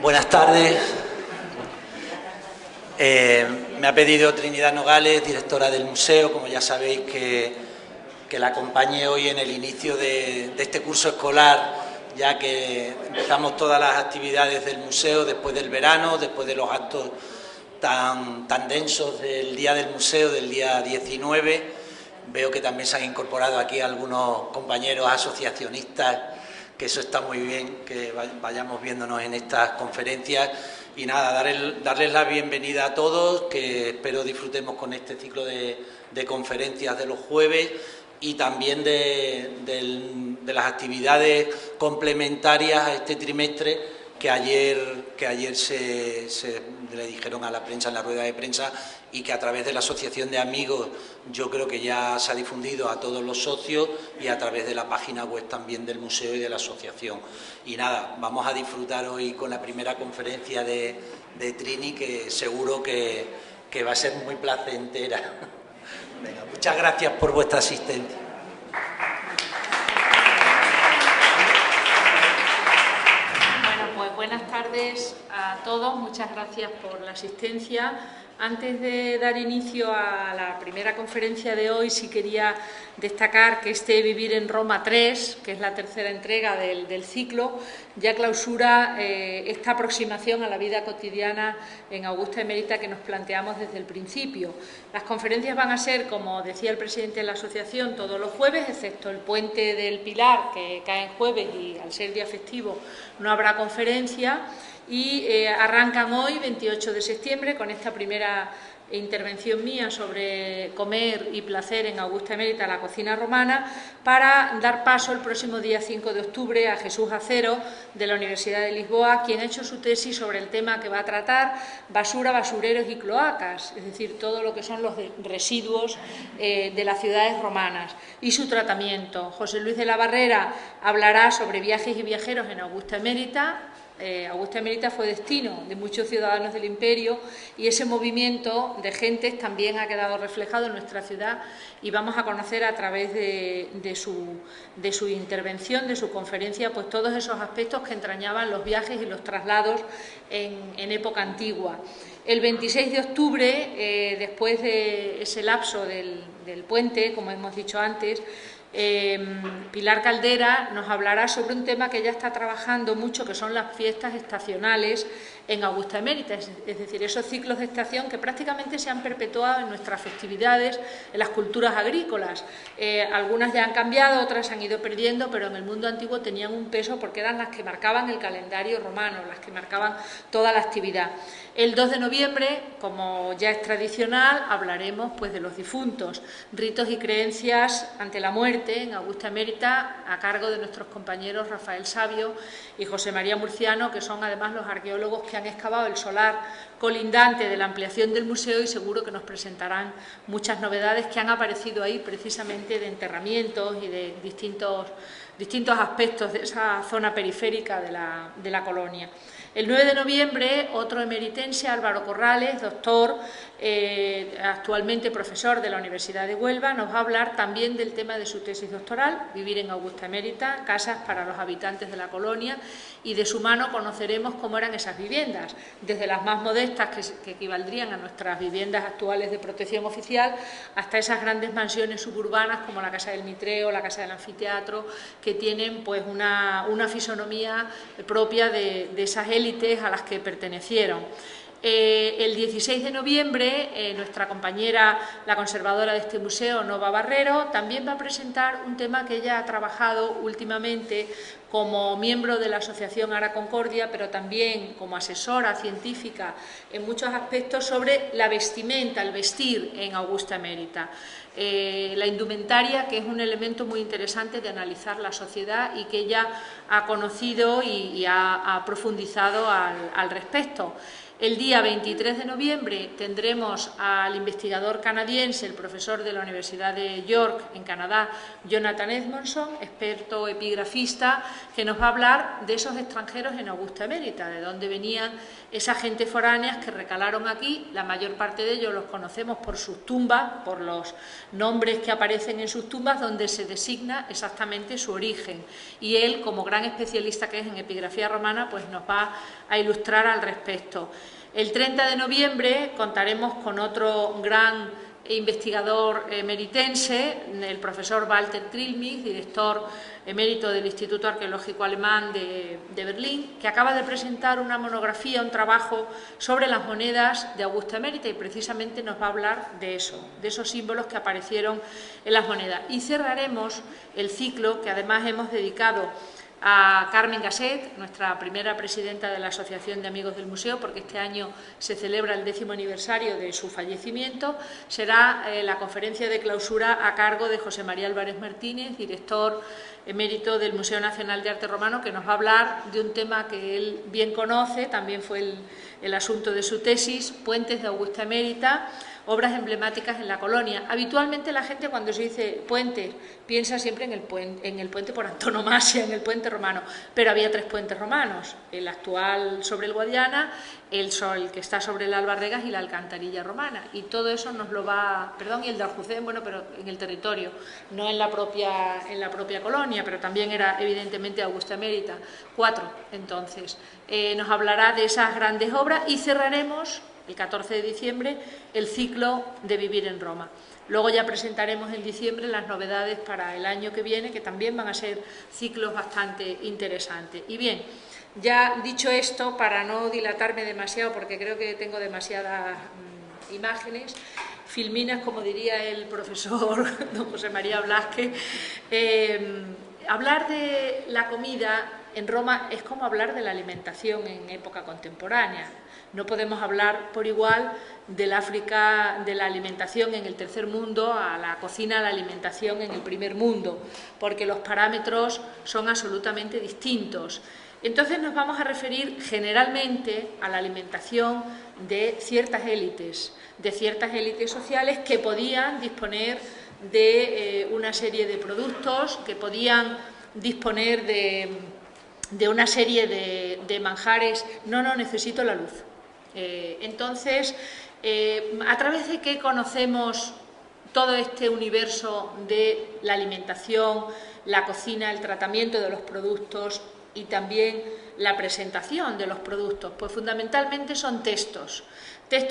Buenas tardes. Me ha pedido Trinidad Nogales, directora del museo, como ya sabéis, que la acompañe hoy en el inicio de este curso escolar, ya que empezamos todas las actividades del museo después del verano, después de los actos tan densos del Día del Museo, del día 19. Veo que también se han incorporado aquí algunos compañeros asociacionistas, que eso está muy bien, que vayamos viéndonos en estas conferencias. Y nada, darles la bienvenida a todos, que espero disfrutemos con este ciclo de conferencias de los jueves y también de las actividades complementarias a este trimestre que ayer se le dijeron a la prensa en la rueda de prensa, y que a través de la Asociación de Amigos yo creo que ya se ha difundido a todos los socios y a través de la página web también del museo y de la asociación. Y nada, vamos a disfrutar hoy con la primera conferencia de Trini, que seguro que va a ser muy placentera. Venga, muchas gracias por vuestra asistencia. Buenas tardes a todos, muchas gracias por la asistencia. Antes de dar inicio a la primera conferencia de hoy, sí quería destacar que este Vivir en Roma 3, que es la tercera entrega del ciclo, ya clausura esta aproximación a la vida cotidiana en Augusta Emérita que nos planteamos desde el principio. Las conferencias van a ser, como decía el presidente de la asociación, todos los jueves, excepto el Puente del Pilar, que cae en jueves y al ser día festivo no habrá conferencia. Y arrancan hoy, 28 de septiembre, con esta primera intervención mía sobre comer y placer en Augusta Emérita, la cocina romana, para dar paso el próximo día 5 de octubre a Jesús Acero, de la Universidad de Lisboa, quien ha hecho su tesis sobre el tema que va a tratar: basura, basureros y cloacas, es decir, todo lo que son los residuos de las ciudades romanas y su tratamiento. José Luis de la Barrera hablará sobre viajes y viajeros en Augusta Emérita. Augusta Emérita fue destino de muchos ciudadanos del imperio y ese movimiento de gentes también ha quedado reflejado en nuestra ciudad, y vamos a conocer a través de su intervención, de su conferencia, pues todos esos aspectos que entrañaban los viajes y los traslados en época antigua. El 26 de octubre, después de ese lapso del puente, como hemos dicho antes, Pilar Caldera nos hablará sobre un tema que ella está trabajando mucho, que son las fiestas estacionales en Augusta Emérita, es decir, esos ciclos de estación que prácticamente se han perpetuado en nuestras festividades, en las culturas agrícolas. Algunas ya han cambiado, otras se han ido perdiendo, pero en el mundo antiguo tenían un peso porque eran las que marcaban el calendario romano, las que marcaban toda la actividad. El 2 de noviembre, como ya es tradicional, hablaremos pues de los difuntos, ritos y creencias ante la muerte en Augusta Emérita, a cargo de nuestros compañeros Rafael Sabio y José María Murciano, que son además los arqueólogos que han excavado el solar colindante de la ampliación del museo, y seguro que nos presentarán muchas novedades que han aparecido ahí precisamente de enterramientos y de distintos aspectos de esa zona periférica de la colonia. El 9 de noviembre, otro emeritense, Álvaro Corrales, doctor, actualmente profesor de la Universidad de Huelva, nos va a hablar también del tema de su tesis doctoral, Vivir en Augusta Emérita, casas para los habitantes de la colonia, y de su mano conoceremos cómo eran esas viviendas, desde las más modestas, que equivaldrían a nuestras viviendas actuales de protección oficial, hasta esas grandes mansiones suburbanas como la Casa del Mitreo, la Casa del Anfiteatro, que tienen pues una fisonomía propia de esas élites a las que pertenecieron. El 16 de noviembre, nuestra compañera, la conservadora de este museo, Nova Barrero, también va a presentar un tema que ella ha trabajado últimamente como miembro de la Asociación Ara Concordia, pero también como asesora científica en muchos aspectos, sobre la vestimenta, el vestir en Augusta Emérita. La indumentaria, que es un elemento muy interesante de analizar la sociedad y que ella ha conocido y ha profundizado al respecto. El día 23 de noviembre tendremos al investigador canadiense, el profesor de la Universidad de York, en Canadá, Jonathan Edmondson, experto epigrafista, que nos va a hablar de esos extranjeros en Augusta Emérita, de dónde venían esas gentes foráneas que recalaron aquí. La mayor parte de ellos los conocemos por sus tumbas, por los nombres que aparecen en sus tumbas, donde se designa exactamente su origen. Y él, como gran especialista que es en epigrafía romana, pues nos va a ilustrar al respecto. El 30 de noviembre contaremos con otro gran investigador emeritense, el profesor Walter Trilmich, director emérito del Instituto Arqueológico Alemán de Berlín, que acaba de presentar una monografía, un trabajo sobre las monedas de Augusta Emérita, y precisamente nos va a hablar de eso, de esos símbolos que aparecieron en las monedas. Y cerraremos el ciclo que además hemos dedicado a Carmen Gasset, nuestra primera presidenta de la Asociación de Amigos del Museo, porque este año se celebra el 10º aniversario de su fallecimiento. Será la conferencia de clausura a cargo de José María Álvarez Martínez, director emérito del Museo Nacional de Arte Romano, que nos va a hablar de un tema que él bien conoce, también fue el asunto de su tesis, Puentes de Augusta Emérita, obras emblemáticas en la colonia. Habitualmente la gente, cuando se dice puentes, piensa siempre en el puente por antonomasia, en el puente romano, pero había 3 puentes romanos: el actual sobre el Guadiana, el que está sobre el Albarregas y la Alcantarilla romana, y todo eso nos lo va, y el de Aljucén, bueno, pero en el territorio, no en la propia colonia, pero también era evidentemente Augusta Emérita. 4, entonces, nos hablará de esas grandes obras, y cerraremos el 14 de diciembre, el ciclo de Vivir en Roma. Luego ya presentaremos en diciembre las novedades para el año que viene, que también van a ser ciclos bastante interesantes. Y bien, ya dicho esto, para no dilatarme demasiado, porque creo que tengo demasiadas imágenes, filminas, como diría el profesor don José María Blázquez, hablar de la comida en Roma es como hablar de la alimentación en época contemporánea. No podemos hablar por igual del África, de la alimentación en el tercer mundo, a la cocina, a la alimentación en el primer mundo, porque los parámetros son absolutamente distintos. Entonces nos vamos a referir generalmente a la alimentación de ciertas élites sociales que podían disponer de una serie de productos, que podían disponer de una serie de manjares. No necesito la luz. Entonces, ¿a través de qué conocemos todo este universo de la alimentación, la cocina, el tratamiento de los productos y también la presentación de los productos? Pues fundamentalmente son textos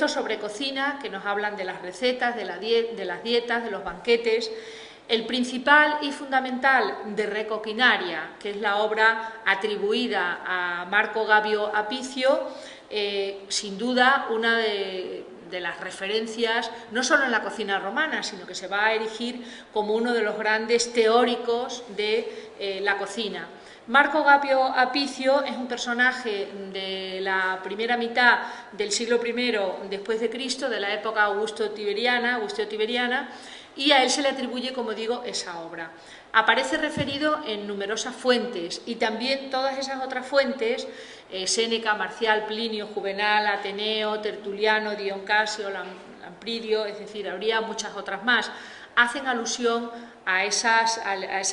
sobre cocina que nos hablan de las recetas, de las dietas, de los banquetes. El principal y fundamental, De Re Coquinaria, que es la obra atribuida a Marco Gabio Apicio, sin duda una de las referencias, no solo en la cocina romana, sino que se va a erigir como uno de los grandes teóricos de la cocina. Marco Gabio Apicio es un personaje de la primera mitad del siglo I después de Cristo, de la época augusto-tiberiana, y a él se le atribuye, como digo, esa obra. Aparece referido en numerosas fuentes, y también todas esas otras fuentes, Séneca, Marcial, Plinio, Juvenal, Ateneo, Tertuliano, Dion Casio, Lampridio, es decir, habría muchas otras más, hacen alusión a esa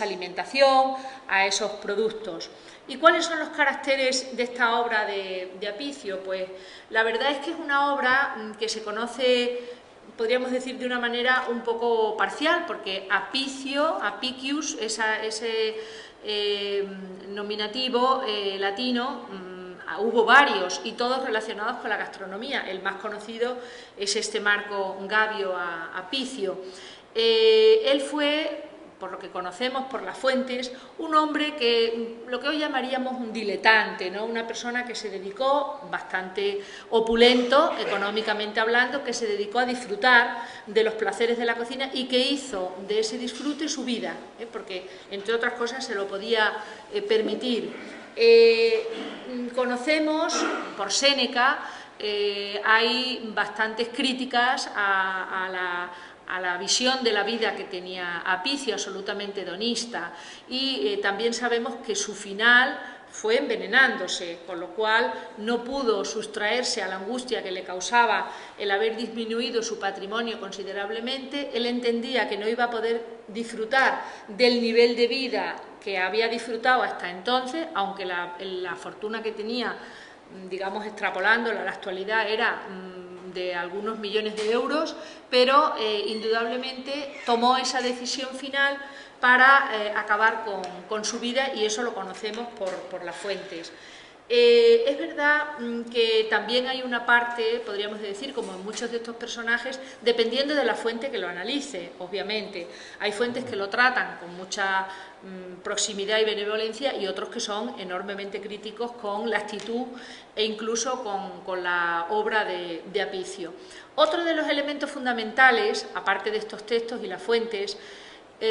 alimentación, a esos productos. ¿Y cuáles son los caracteres de esta obra de Apicio? Pues la verdad es que es una obra que se conoce, podríamos decir, de una manera un poco parcial, porque Apicio, Apicius, ese nominativo latino, hubo varios, y todos relacionados con la gastronomía. El más conocido es este Marco Gabio Apicio. Él fue, por lo que conocemos, por las fuentes, un hombre que lo que hoy llamaríamos un diletante, ¿no? Una persona que se dedicó, bastante opulento económicamente hablando, que se dedicó a disfrutar de los placeres de la cocina y que hizo de ese disfrute su vida, porque entre otras cosas se lo podía permitir. Conocemos por Séneca, hay bastantes críticas a la visión de la vida que tenía Apicio, absolutamente hedonista, y también sabemos que su final fue envenenándose, con lo cual no pudo sustraerse a la angustia que le causaba el haber disminuido su patrimonio considerablemente. Él entendía que no iba a poder disfrutar del nivel de vida que había disfrutado hasta entonces, aunque la fortuna que tenía, digamos, extrapolándola a la actualidad, era de algunos millones de euros, pero indudablemente tomó esa decisión final para acabar con su vida, y eso lo conocemos por las fuentes. Es verdad que también hay una parte, podríamos decir, como en muchos de estos personajes, dependiendo de la fuente que lo analice, obviamente. Hay fuentes que lo tratan con mucha proximidad y benevolencia, y otros que son enormemente críticos con la actitud e incluso con la obra de Apicio. Otro de los elementos fundamentales, aparte de estos textos y las fuentes,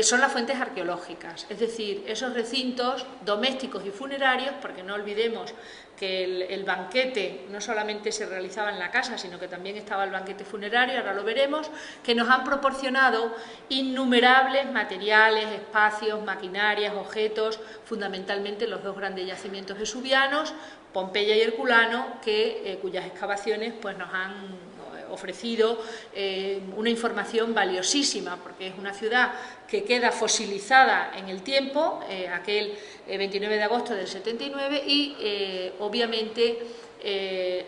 son las fuentes arqueológicas, es decir, esos recintos domésticos y funerarios, porque no olvidemos que el banquete no solamente se realizaba en la casa, sino que también estaba el banquete funerario, ahora lo veremos, que nos han proporcionado innumerables materiales, espacios, maquinarias, objetos, fundamentalmente los dos grandes yacimientos vesuvianos, Pompeya y Herculano, cuyas excavaciones pues, nos han ofrecido una información valiosísima, porque es una ciudad que queda fosilizada en el tiempo, aquel 29 de agosto del 79, y obviamente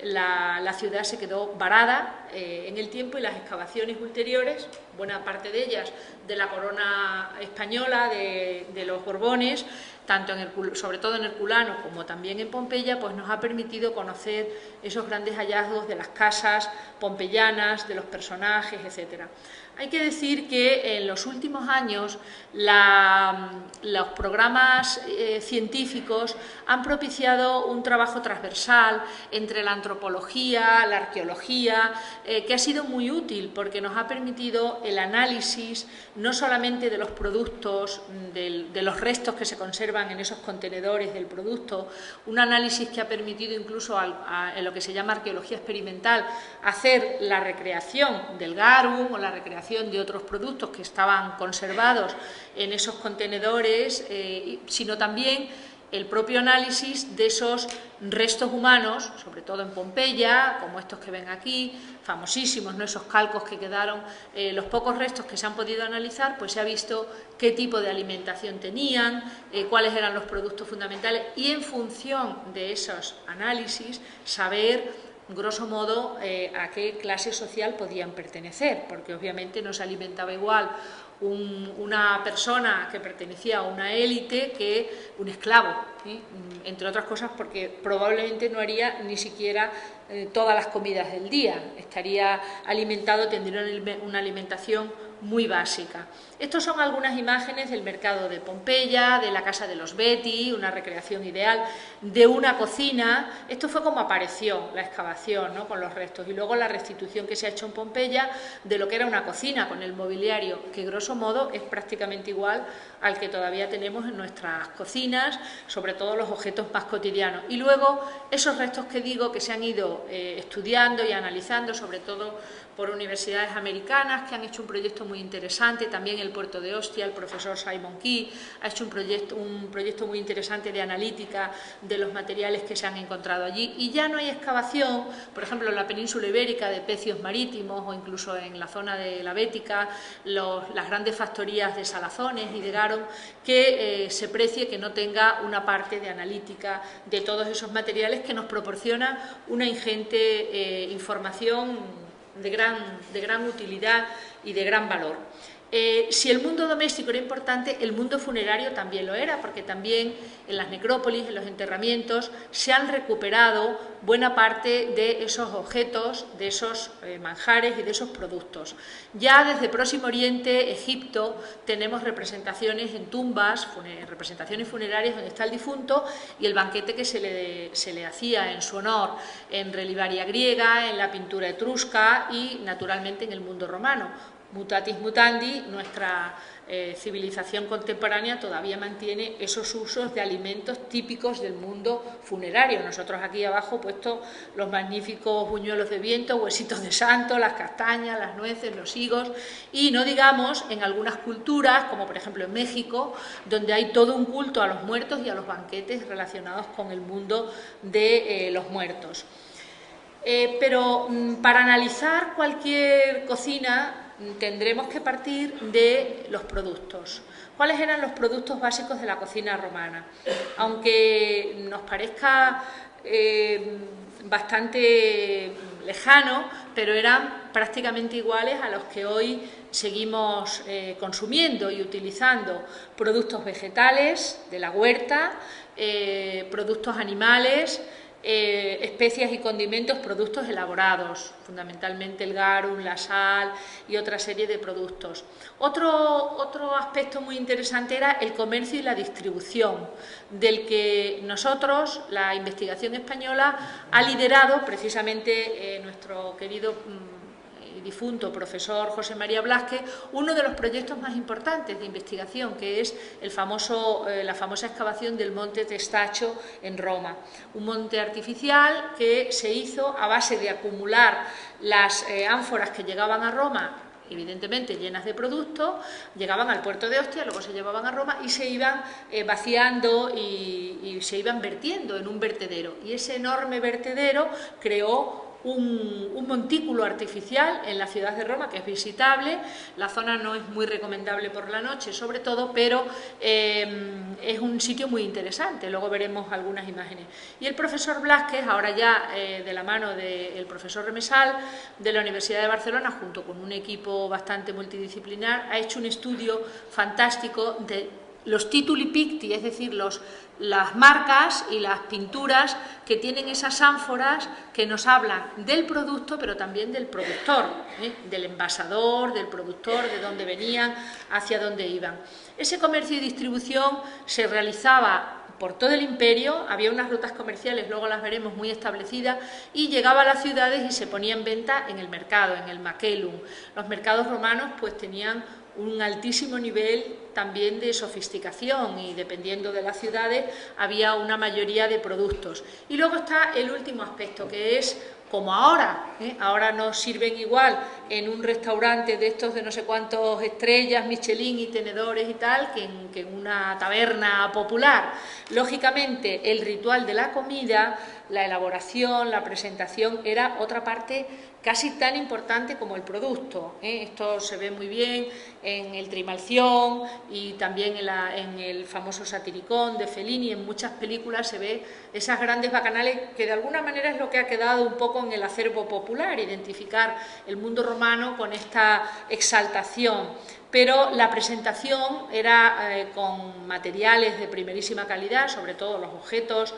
la ciudad se quedó varada en el tiempo, y las excavaciones ulteriores, buena parte de ellas de la corona española, de los Borbones, tanto sobre todo en Herculano como también en Pompeya, pues nos ha permitido conocer esos grandes hallazgos de las casas pompeyanas, de los personajes, etcétera. Hay que decir que en los últimos años los programas científicos han propiciado un trabajo transversal entre la antropología, la arqueología, que ha sido muy útil porque nos ha permitido el análisis no solamente de los productos, de los restos que se conservan en esos contenedores del producto, un análisis que ha permitido incluso en lo que se llama arqueología experimental hacer la recreación del garum o la recreación de otros productos que estaban conservados en esos contenedores, sino también el propio análisis de esos restos humanos, sobre todo en Pompeya, como estos que ven aquí, famosísimos, ¿no? Esos calcos que quedaron, los pocos restos que se han podido analizar, pues se ha visto qué tipo de alimentación tenían, cuáles eran los productos fundamentales, y en función de esos análisis saber grosso modo a qué clase social podían pertenecer, porque obviamente no se alimentaba igual una persona que pertenecía a una élite que un esclavo, entre otras cosas porque probablemente no haría ni siquiera todas las comidas del día, estaría alimentado, tendría una alimentación muy básica. Estos son algunas imágenes del mercado de Pompeya, de la casa de los Beti, una recreación ideal, de una cocina. Esto fue como apareció la excavación, ¿no? Con los restos, y luego la restitución que se ha hecho en Pompeya de lo que era una cocina con el mobiliario, que grosso modo es prácticamente igual al que todavía tenemos en nuestras cocinas, sobre todo los objetos más cotidianos. Y luego esos restos que digo que se han ido estudiando y analizando, sobre todo por universidades americanas que han hecho un proyecto muy interesante, también el puerto de Ostia, el profesor Simon Key ha hecho un proyecto muy interesante de analítica de los materiales que se han encontrado allí, y ya no hay excavación, por ejemplo en la península ibérica, de pecios marítimos, o incluso en la zona de la Bética, las grandes factorías de salazones y de garum, que se precie que no tenga una parte de analítica de todos esos materiales que nos proporciona una ingente información de gran utilidad y de gran valor. Si el mundo doméstico era importante, el mundo funerario también lo era, porque también en las necrópolis, en los enterramientos, se han recuperado buena parte de esos objetos, de esos manjares y de esos productos. Ya desde Próximo Oriente, Egipto, tenemos representaciones en tumbas, representaciones funerarias donde está el difunto y el banquete que se le hacía en su honor, en relivaria griega, en la pintura etrusca y naturalmente en el mundo romano. mutatis mutandi, nuestra civilización contemporánea todavía mantiene esos usos de alimentos típicos del mundo funerario. Nosotros aquí abajo puesto los magníficos buñuelos de viento, huesitos de santo, las castañas, las nueces, los higos, y no digamos en algunas culturas, como por ejemplo en México, donde hay todo un culto a los muertos y a los banquetes relacionados con el mundo de los muertos. Pero para analizar cualquier cocina tendremos que partir de los productos. ¿Cuáles eran los productos básicos de la cocina romana? Aunque nos parezca bastante lejano, pero eran prácticamente iguales a los que hoy seguimos consumiendo y utilizando: productos vegetales de la huerta, productos animales, especias y condimentos, productos elaborados, fundamentalmente el garum, la sal y otra serie de productos. Otro aspecto muy interesante era el comercio y la distribución, del que nosotros, la investigación española, ha liderado precisamente nuestro querido difunto profesor José María Blázquez, uno de los proyectos más importantes de investigación, que es la famosa excavación del Monte Testaccio en Roma, un monte artificial que se hizo a base de acumular las ánforas que llegaban a Roma, evidentemente llenas de productos, llegaban al puerto de Ostia, luego se llevaban a Roma y se iban vaciando y se iban vertiendo en un vertedero, y ese enorme vertedero creó un montículo artificial en la ciudad de Roma que es visitable. La zona no es muy recomendable por la noche, sobre todo, pero es un sitio muy interesante. Luego veremos algunas imágenes. Y el profesor Blázquez, ahora ya de la mano del profesor Remesal de la Universidad de Barcelona, junto con un equipo bastante multidisciplinar, ha hecho un estudio fantástico de los tituli picti, es decir, las marcas y las pinturas que tienen esas ánforas que nos hablan del producto, pero también del productor, del envasador, del productor, de dónde venían, hacia dónde iban. Ese comercio y distribución se realizaba por todo el imperio, había unas rutas comerciales, luego las veremos, muy establecidas, y llegaba a las ciudades y se ponía en venta en el mercado, en el Macellum. Los mercados romanos pues tenían un altísimo nivel también de sofisticación y dependiendo de las ciudades había una mayoría de productos. Y luego está el último aspecto, que es como ahora, ahora nos sirven igual en un restaurante de estos de no sé cuántas estrellas, Michelin y tenedores y tal, que en una taberna popular. Lógicamente el ritual de la comida, la elaboración, la presentación era otra parte casi tan importante como el producto. Esto se ve muy bien en el Trimalción y también en el famoso Satiricón de Fellini. En muchas películas se ve esas grandes bacanales que de alguna manera es lo que ha quedado un poco en el acervo popular, identificar el mundo romano con esta exaltación. Pero la presentación era con materiales de primerísima calidad, sobre todo los objetos,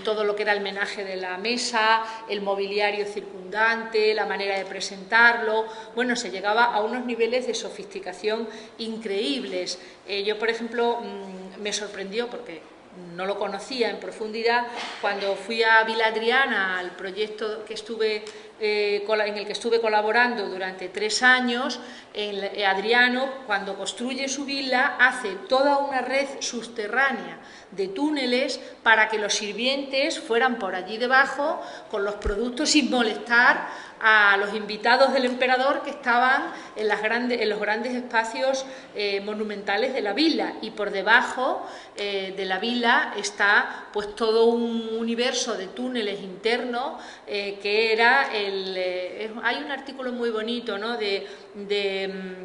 todo lo que era el menaje de la mesa, el mobiliario circundante, la manera de presentarlo. Bueno, se llegaba a unos niveles de sofisticación increíbles. Yo, por ejemplo, me sorprendió porque no lo conocía en profundidad cuando fui a Villa Adriana, al proyecto que en el que estuve colaborando durante 3 años. Adriano, cuando construye su villa, hace toda una red subterránea de túneles para que los sirvientes fueran por allí debajo con los productos sin molestar a los invitados del emperador que estaban en los grandes espacios monumentales de la villa. Y por debajo de la villa está pues todo un universo de túneles internos que era hay un artículo muy bonito, ¿no?, de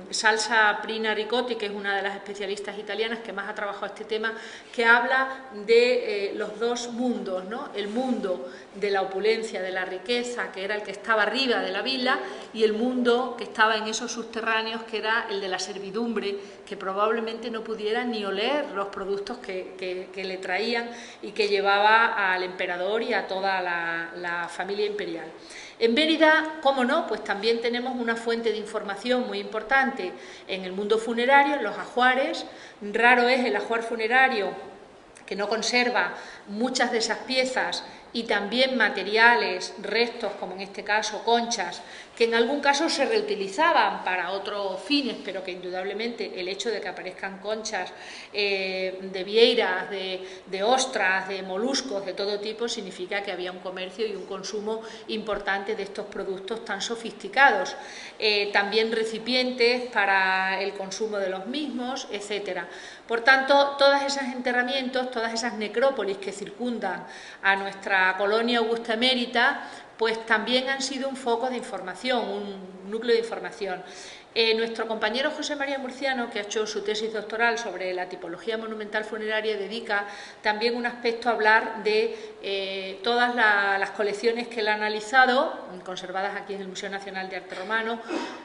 Salsa Prina Ricotti, que es una de las especialistas italianas que más ha trabajado este tema, que habla de los dos mundos, ¿no?, el mundo de la opulencia, de la riqueza, que era el que estaba arriba de la villa, y el mundo que estaba en esos subterráneos, que era el de la servidumbre, que probablemente no pudiera ni oler los productos que le traían y que llevaba al emperador y a toda la familia imperial. En Mérida, cómo no, pues también tenemos una fuente de información muy importante en el mundo funerario, en los ajuares. Raro es el ajuar funerario que no conserva muchas de esas piezas y también materiales, restos, como en este caso conchas, que en algún caso se reutilizaban para otros fines, pero que indudablemente el hecho de que aparezcan conchas de vieiras, de ostras, de moluscos, de todo tipo, significa que había un comercio y un consumo importante de estos productos tan sofisticados. También recipientes para el consumo de los mismos, etcétera. Por tanto, todos esos enterramientos, todas esas necrópolis que circundan a nuestra colonia Augusta Emérita, pues también han sido un foco de información, un núcleo de información. Nuestro compañero José María Murciano, que ha hecho su tesis doctoral sobre la tipología monumental funeraria, dedica también un aspecto a hablar de todas las colecciones que él ha analizado, conservadas aquí en el Museo Nacional de Arte Romano,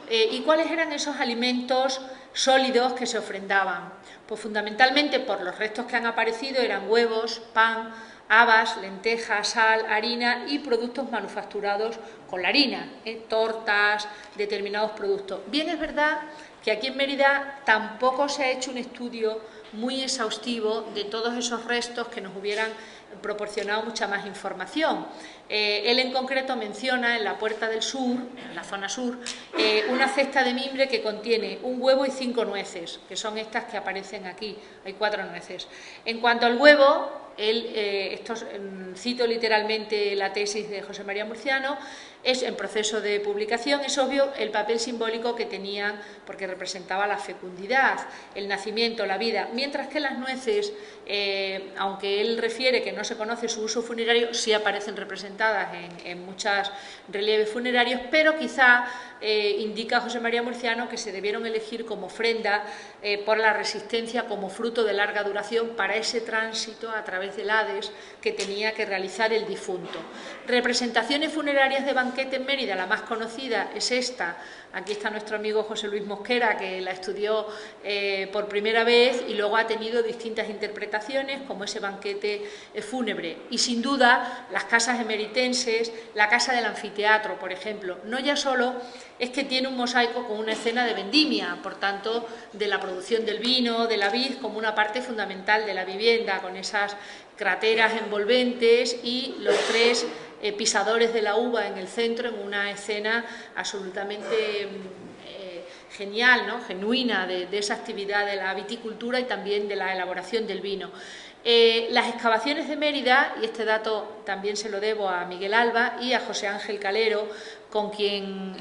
y cuáles eran esos alimentos sólidos que se ofrendaban. Pues fundamentalmente por los restos que han aparecido eran huevos, pan, habas, lentejas, sal, harina y productos manufacturados con la harina, tortas, determinados productos. Bien, es verdad que aquí en Mérida tampoco se ha hecho un estudio muy exhaustivo de todos esos restos que nos hubieran proporcionado mucha más información. Él en concreto menciona en la Puerta del Sur, en la zona sur, una cesta de mimbre que contiene un huevo y 5 nueces, que son estas que aparecen aquí, hay 4 nueces. En cuanto al huevo, cito literalmente la tesis de José María Murciano, es en proceso de publicación. Es obvio el papel simbólico que tenían, porque representaba la fecundidad, el nacimiento, la vida, mientras que las nueces, aunque él refiere que no se conoce su uso funerario, sí aparecen representadas en muchos relieves funerarios, pero quizá indica José María Murciano que se debieron elegir como ofrenda por la resistencia, como fruto de larga duración para ese tránsito a través del Hades que tenía que realizar el difunto. Representaciones funerarias de banquete en Mérida, la más conocida es esta. Aquí está nuestro amigo José Luis Mosquera, que la estudió por primera vez y luego ha tenido distintas interpretaciones, como ese banquete fúnebre. Y sin duda, las casas emeritenses, la casa del anfiteatro, por ejemplo, no ya solo es que tiene un mosaico con una escena de vendimia, por tanto, de la producción del vino, de la vid, como una parte fundamental de la vivienda, con esas crateras envolventes y los 3 pisadores de la uva en el centro, en una escena absolutamente genial, ¿no? Genuina de esa actividad de la viticultura y también de la elaboración del vino. Las excavaciones de Mérida, y este dato también se lo debo a Miguel Alba y a José Ángel Calero, con quien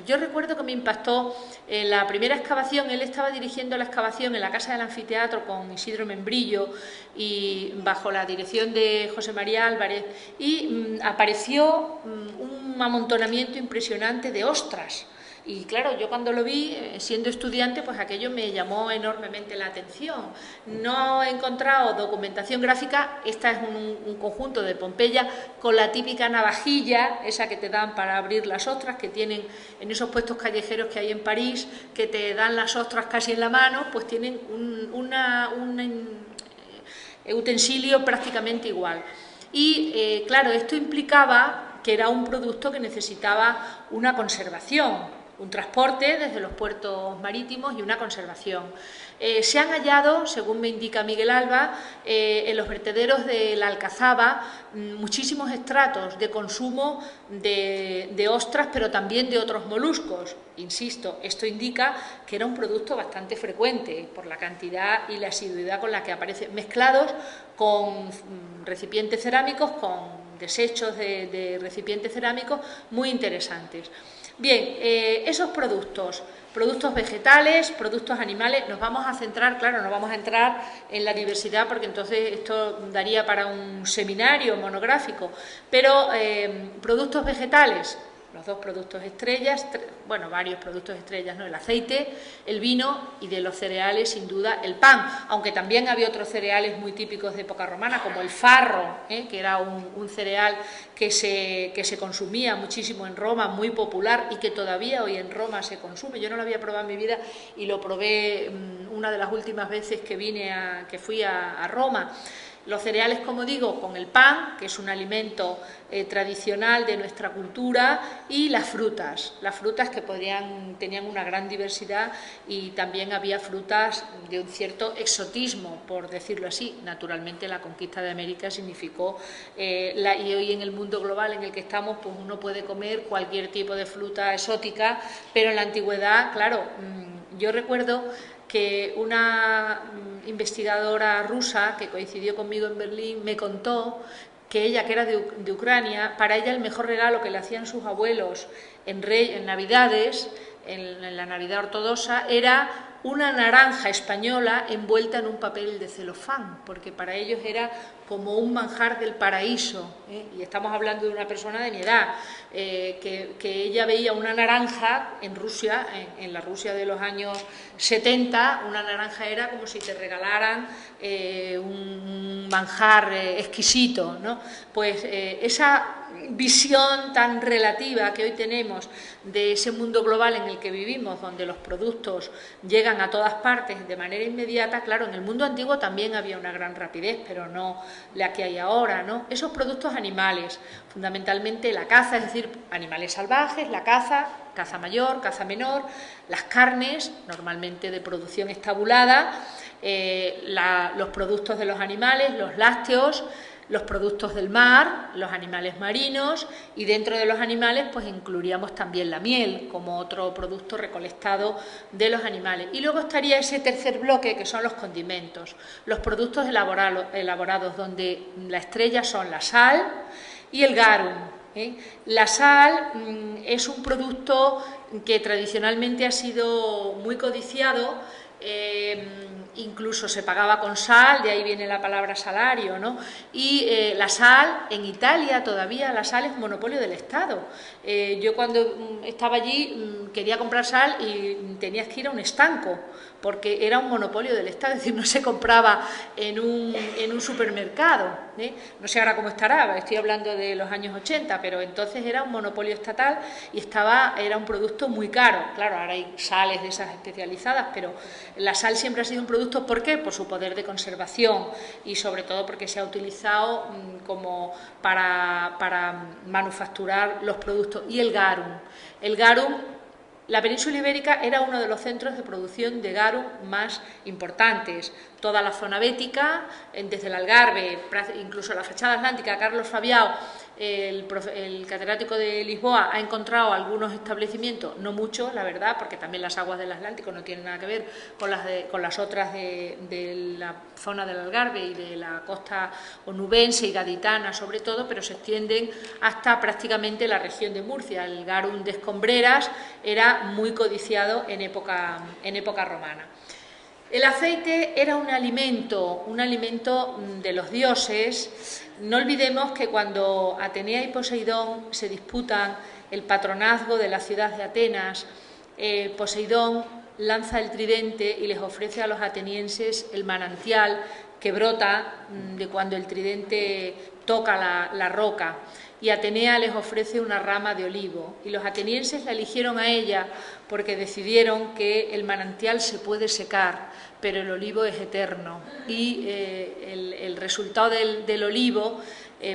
yo recuerdo que me impactó la primera excavación. Él estaba dirigiendo la excavación en la Casa del Anfiteatro con Isidro Membrillo y bajo la dirección de José María Álvarez, y apareció un amontonamiento impresionante de ostras. Y claro, yo cuando lo vi, siendo estudiante, pues aquello me llamó enormemente la atención. No he encontrado documentación gráfica. Esta es un conjunto de Pompeya con la típica navajilla, esa que te dan para abrir las ostras, que tienen en esos puestos callejeros que hay en París, que te dan las ostras casi en la mano, pues tienen un utensilio prácticamente igual. Y claro, esto implicaba que era un producto que necesitaba una conservación, un transporte desde los puertos marítimos y una conservación. Se han hallado, según me indica Miguel Alba, en los vertederos de la Alcazaba muchísimos estratos de consumo de ostras, pero también de otros moluscos. Insisto, esto indica que era un producto bastante frecuente por la cantidad y la asiduidad con la que aparece, mezclados con recipientes cerámicos, con desechos de recipientes cerámicos muy interesantes. Bien, esos productos vegetales, productos animales, nos vamos a centrar, claro, no vamos a entrar en la diversidad porque entonces esto daría para un seminario monográfico, pero productos vegetales, los 2 productos estrellas, bueno, varios productos estrellas, ¿no? El aceite, el vino y de los cereales, sin duda, el pan, aunque también había otros cereales muy típicos de época romana, como el farro, que era un cereal que se consumía muchísimo en Roma, muy popular y que todavía hoy en Roma se consume. Yo no lo había probado en mi vida y lo probé una de las últimas veces que fui a Roma. Los cereales, como digo, con el pan, que es un alimento tradicional de nuestra cultura, y las frutas que tenían una gran diversidad, y también había frutas de un cierto exotismo, por decirlo así. Naturalmente la conquista de América significó, y hoy en el mundo global en el que estamos, pues uno puede comer cualquier tipo de fruta exótica, pero en la antigüedad, claro, yo recuerdo que una investigadora rusa que coincidió conmigo en Berlín me contó que ella, que era de Ucrania, para ella el mejor regalo que le hacían sus abuelos en Navidades, en la Navidad ortodoxa, era una naranja española envuelta en un papel de celofán, porque para ellos era como un manjar del paraíso, y estamos hablando de una persona de mi edad, que ella veía una naranja en Rusia, en la Rusia de los años 70, una naranja era como si te regalaran un manjar exquisito, ¿no? Pues esa visión tan relativa que hoy tenemos de ese mundo global en el que vivimos, donde los productos llegan a todas partes de manera inmediata, claro, en el mundo antiguo también había una gran rapidez, pero no la que hay ahora, ¿no? Esos productos animales, fundamentalmente la caza, es decir, animales salvajes, la caza mayor, caza menor, las carnes, normalmente de producción estabulada, los productos de los animales, los lácteos, los productos del mar, los animales marinos, y dentro de los animales pues incluiríamos también la miel como otro producto recolectado de los animales. Y luego estaría ese tercer bloque, que son los condimentos, los productos elaborados, donde la estrella son la sal y el garum. La sal es un producto que tradicionalmente ha sido muy codiciado, incluso se pagaba con sal, de ahí viene la palabra salario, ¿no? Y la sal, en Italia todavía la sal es monopolio del Estado. Yo cuando estaba allí quería comprar sal y tenías que ir a un estanco, porque era un monopolio del Estado, es decir, no se compraba en un supermercado, no sé ahora cómo estará, estoy hablando de los años 80, pero entonces era un monopolio estatal y era un producto muy caro. Claro, ahora hay sales de esas especializadas, pero la sal siempre ha sido un producto, ¿por qué? Por su poder de conservación y sobre todo porque se ha utilizado como para manufacturar los productos. Y el garum, la península ibérica era uno de los centros de producción de garum más importantes. Toda la zona bética, desde el Algarve, incluso la fachada atlántica, Carlos Fabiao, el catedrático de Lisboa, ha encontrado algunos establecimientos, no muchos, la verdad, porque también las aguas del Atlántico no tienen nada que ver con las otras de la zona del Algarve y de la costa onubense y gaditana sobre todo, pero se extienden hasta prácticamente la región de Murcia. El garum de Escombreras era muy codiciado en época romana. El aceite era un alimento de los dioses. No olvidemos que cuando Atenea y Poseidón se disputan el patronazgo de la ciudad de Atenas, Poseidón lanza el tridente y les ofrece a los atenienses el manantial que brota de cuando el tridente toca la roca, y Atenea les ofrece una rama de olivo, y los atenienses la eligieron a ella porque decidieron que el manantial se puede secar, pero el olivo es eterno, y el resultado del olivo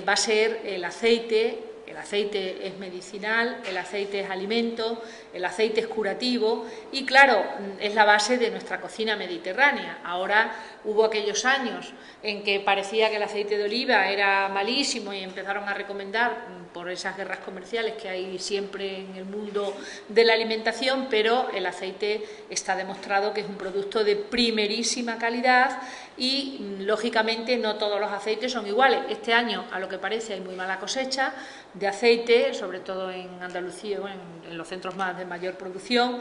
va a ser el aceite. El aceite es medicinal, el aceite es alimento, el aceite es curativo y, claro, es la base de nuestra cocina mediterránea. Ahora hubo aquellos años en que parecía que el aceite de oliva era malísimo y empezaron a recomendar, por esas guerras comerciales que hay siempre en el mundo de la alimentación, pero el aceite está demostrado que es un producto de primerísima calidad y, lógicamente, no todos los aceites son iguales. Este año, a lo que parece, hay muy mala cosecha de aceite, sobre todo en Andalucía, en los centros más de mayor producción,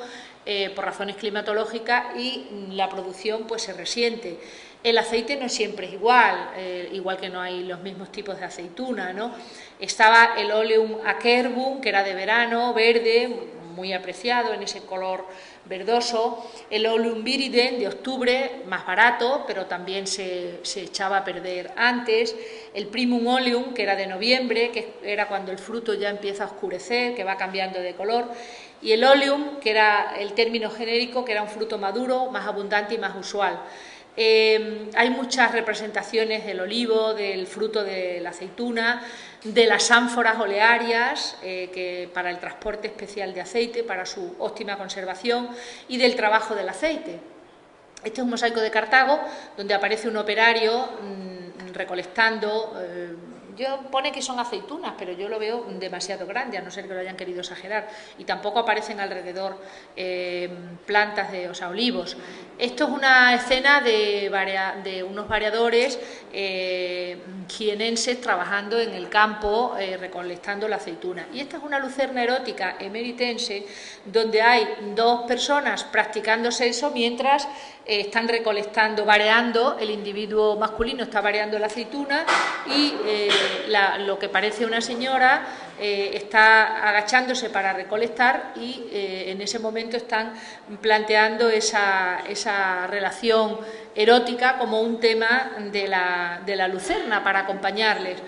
por razones climatológicas, y la producción pues se resiente. El aceite no siempre es igual, igual que no hay los mismos tipos de aceituna, ¿no? Estaba el Oleum acerbum, que era de verano, verde, muy apreciado en ese color verdoso, el Oleum viridem de octubre, más barato, pero también se echaba a perder antes, el Primum oleum, que era de noviembre, que era cuando el fruto ya empieza a oscurecer, que va cambiando de color, y el Oleum, que era el término genérico, que era un fruto maduro, más abundante y más usual. Hay muchas representaciones del olivo, del fruto de la aceituna, de las ánforas olearias que para el transporte especial de aceite, para su óptima conservación, y del trabajo del aceite. Este es un mosaico de Cartago donde aparece un operario recolectando. Pone que son aceitunas, pero yo lo veo demasiado grande, a no ser que lo hayan querido exagerar, y tampoco aparecen alrededor plantas o sea, olivos. Esto es una escena de unos variadores jienenses trabajando en el campo recolectando la aceituna. Y esta es una lucerna erótica emeritense donde hay dos personas practicando sexo mientras están recolectando, vareando, el individuo masculino está vareando la aceituna y lo que parece una señora está agachándose para recolectar y en ese momento están planteando esa relación erótica como un tema de la lucerna para acompañarles.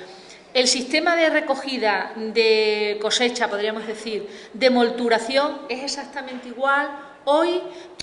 El sistema de recogida, de cosecha, podríamos decir, de molturación es exactamente igual. Hoy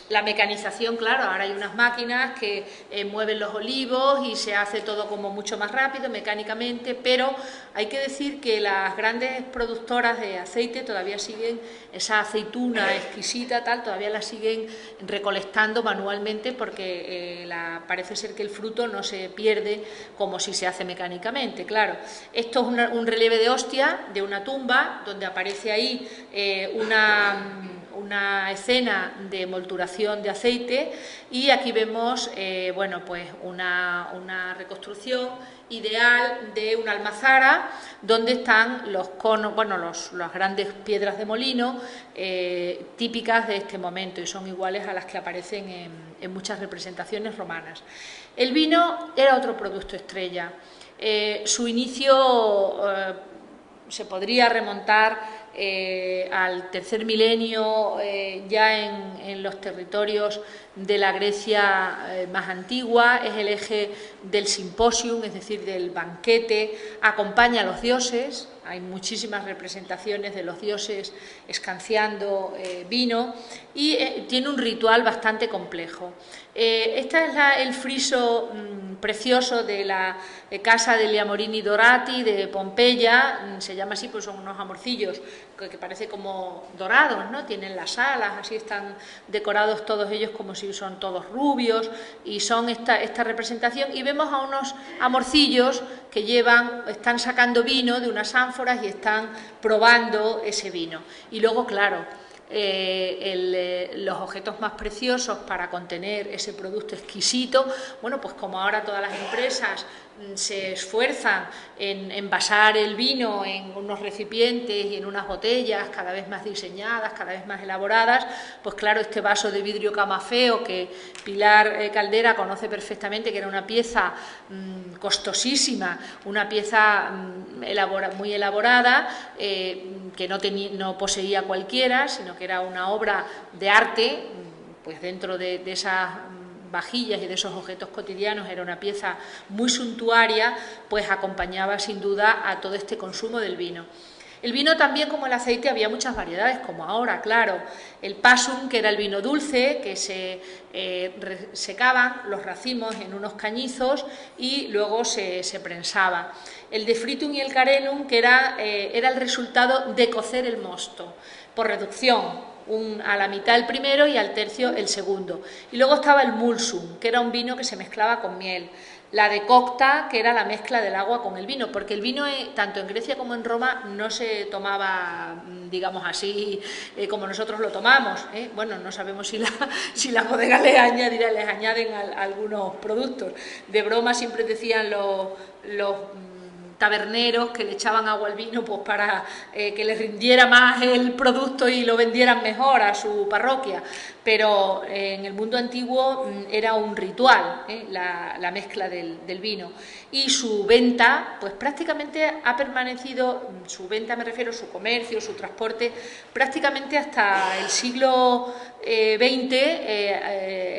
la mecanización, claro, ahora hay unas máquinas que mueven los olivos y se hace todo como mucho más rápido mecánicamente, pero hay que decir que las grandes productoras de aceite todavía siguen, esa aceituna exquisita todavía la siguen recolectando manualmente porque parece ser que el fruto no se pierde como si se hace mecánicamente, claro. Esto es un relieve de hostia de una tumba donde aparece ahí una escena de molturación de aceite y aquí vemos bueno, pues una reconstrucción ideal de una almazara donde están los conos, bueno, las grandes piedras de molino típicas de este momento y son iguales a las que aparecen en muchas representaciones romanas. El vino era otro producto estrella. Su inicio se podría remontar al tercer milenio, ya en los territorios de la Grecia más antigua, es el eje del simposium, es decir, del banquete, acompaña a los dioses, hay muchísimas representaciones de los dioses escanciando vino y tiene un ritual bastante complejo. Este es el friso precioso de la casa de Liamorini Dorati de Pompeya, se llama así, pues son unos amorcillos que parece como dorados, ¿no? Tienen las alas, así están decorados todos ellos como si son todos rubios y son esta representación y vemos a unos amorcillos que están sacando vino de unas ánforas y están probando ese vino. Y luego, claro, los objetos más preciosos para contener ese producto exquisito, bueno, pues como ahora todas las empresas se esfuerzan en envasar el vino en unos recipientes y en unas botellas cada vez más diseñadas, cada vez más elaboradas, pues claro, este vaso de vidrio Camafeo que Pilar Caldera conoce perfectamente, que era una pieza costosísima, una pieza muy elaborada, que no poseía cualquiera, sino que era una obra de arte, pues dentro de esas vajillas y de esos objetos cotidianos era una pieza muy suntuaria, pues acompañaba sin duda a todo este consumo del vino. El vino también, como el aceite, había muchas variedades, como ahora, claro. El pasum, que era el vino dulce, que se secaban los racimos en unos cañizos y luego se prensaba. El de fritum y el carenum, que era el resultado de cocer el mosto, por reducción. A la mitad el primero y al tercio el segundo. Y luego estaba el mulsum, que era un vino que se mezclaba con miel. La decocta, que era la mezcla del agua con el vino, porque el vino tanto en Grecia como en Roma no se tomaba, digamos así, como nosotros lo tomamos. Bueno, no sabemos si las bodegas les añaden algunos productos. De broma siempre decían los taberneros que le echaban agua al vino pues para que les rindiera más el producto y lo vendieran mejor a su parroquia, pero en el mundo antiguo era un ritual la mezcla del vino. y su venta, pues prácticamente ha permanecido, su venta me refiero, su comercio, su transporte, prácticamente hasta el siglo XX,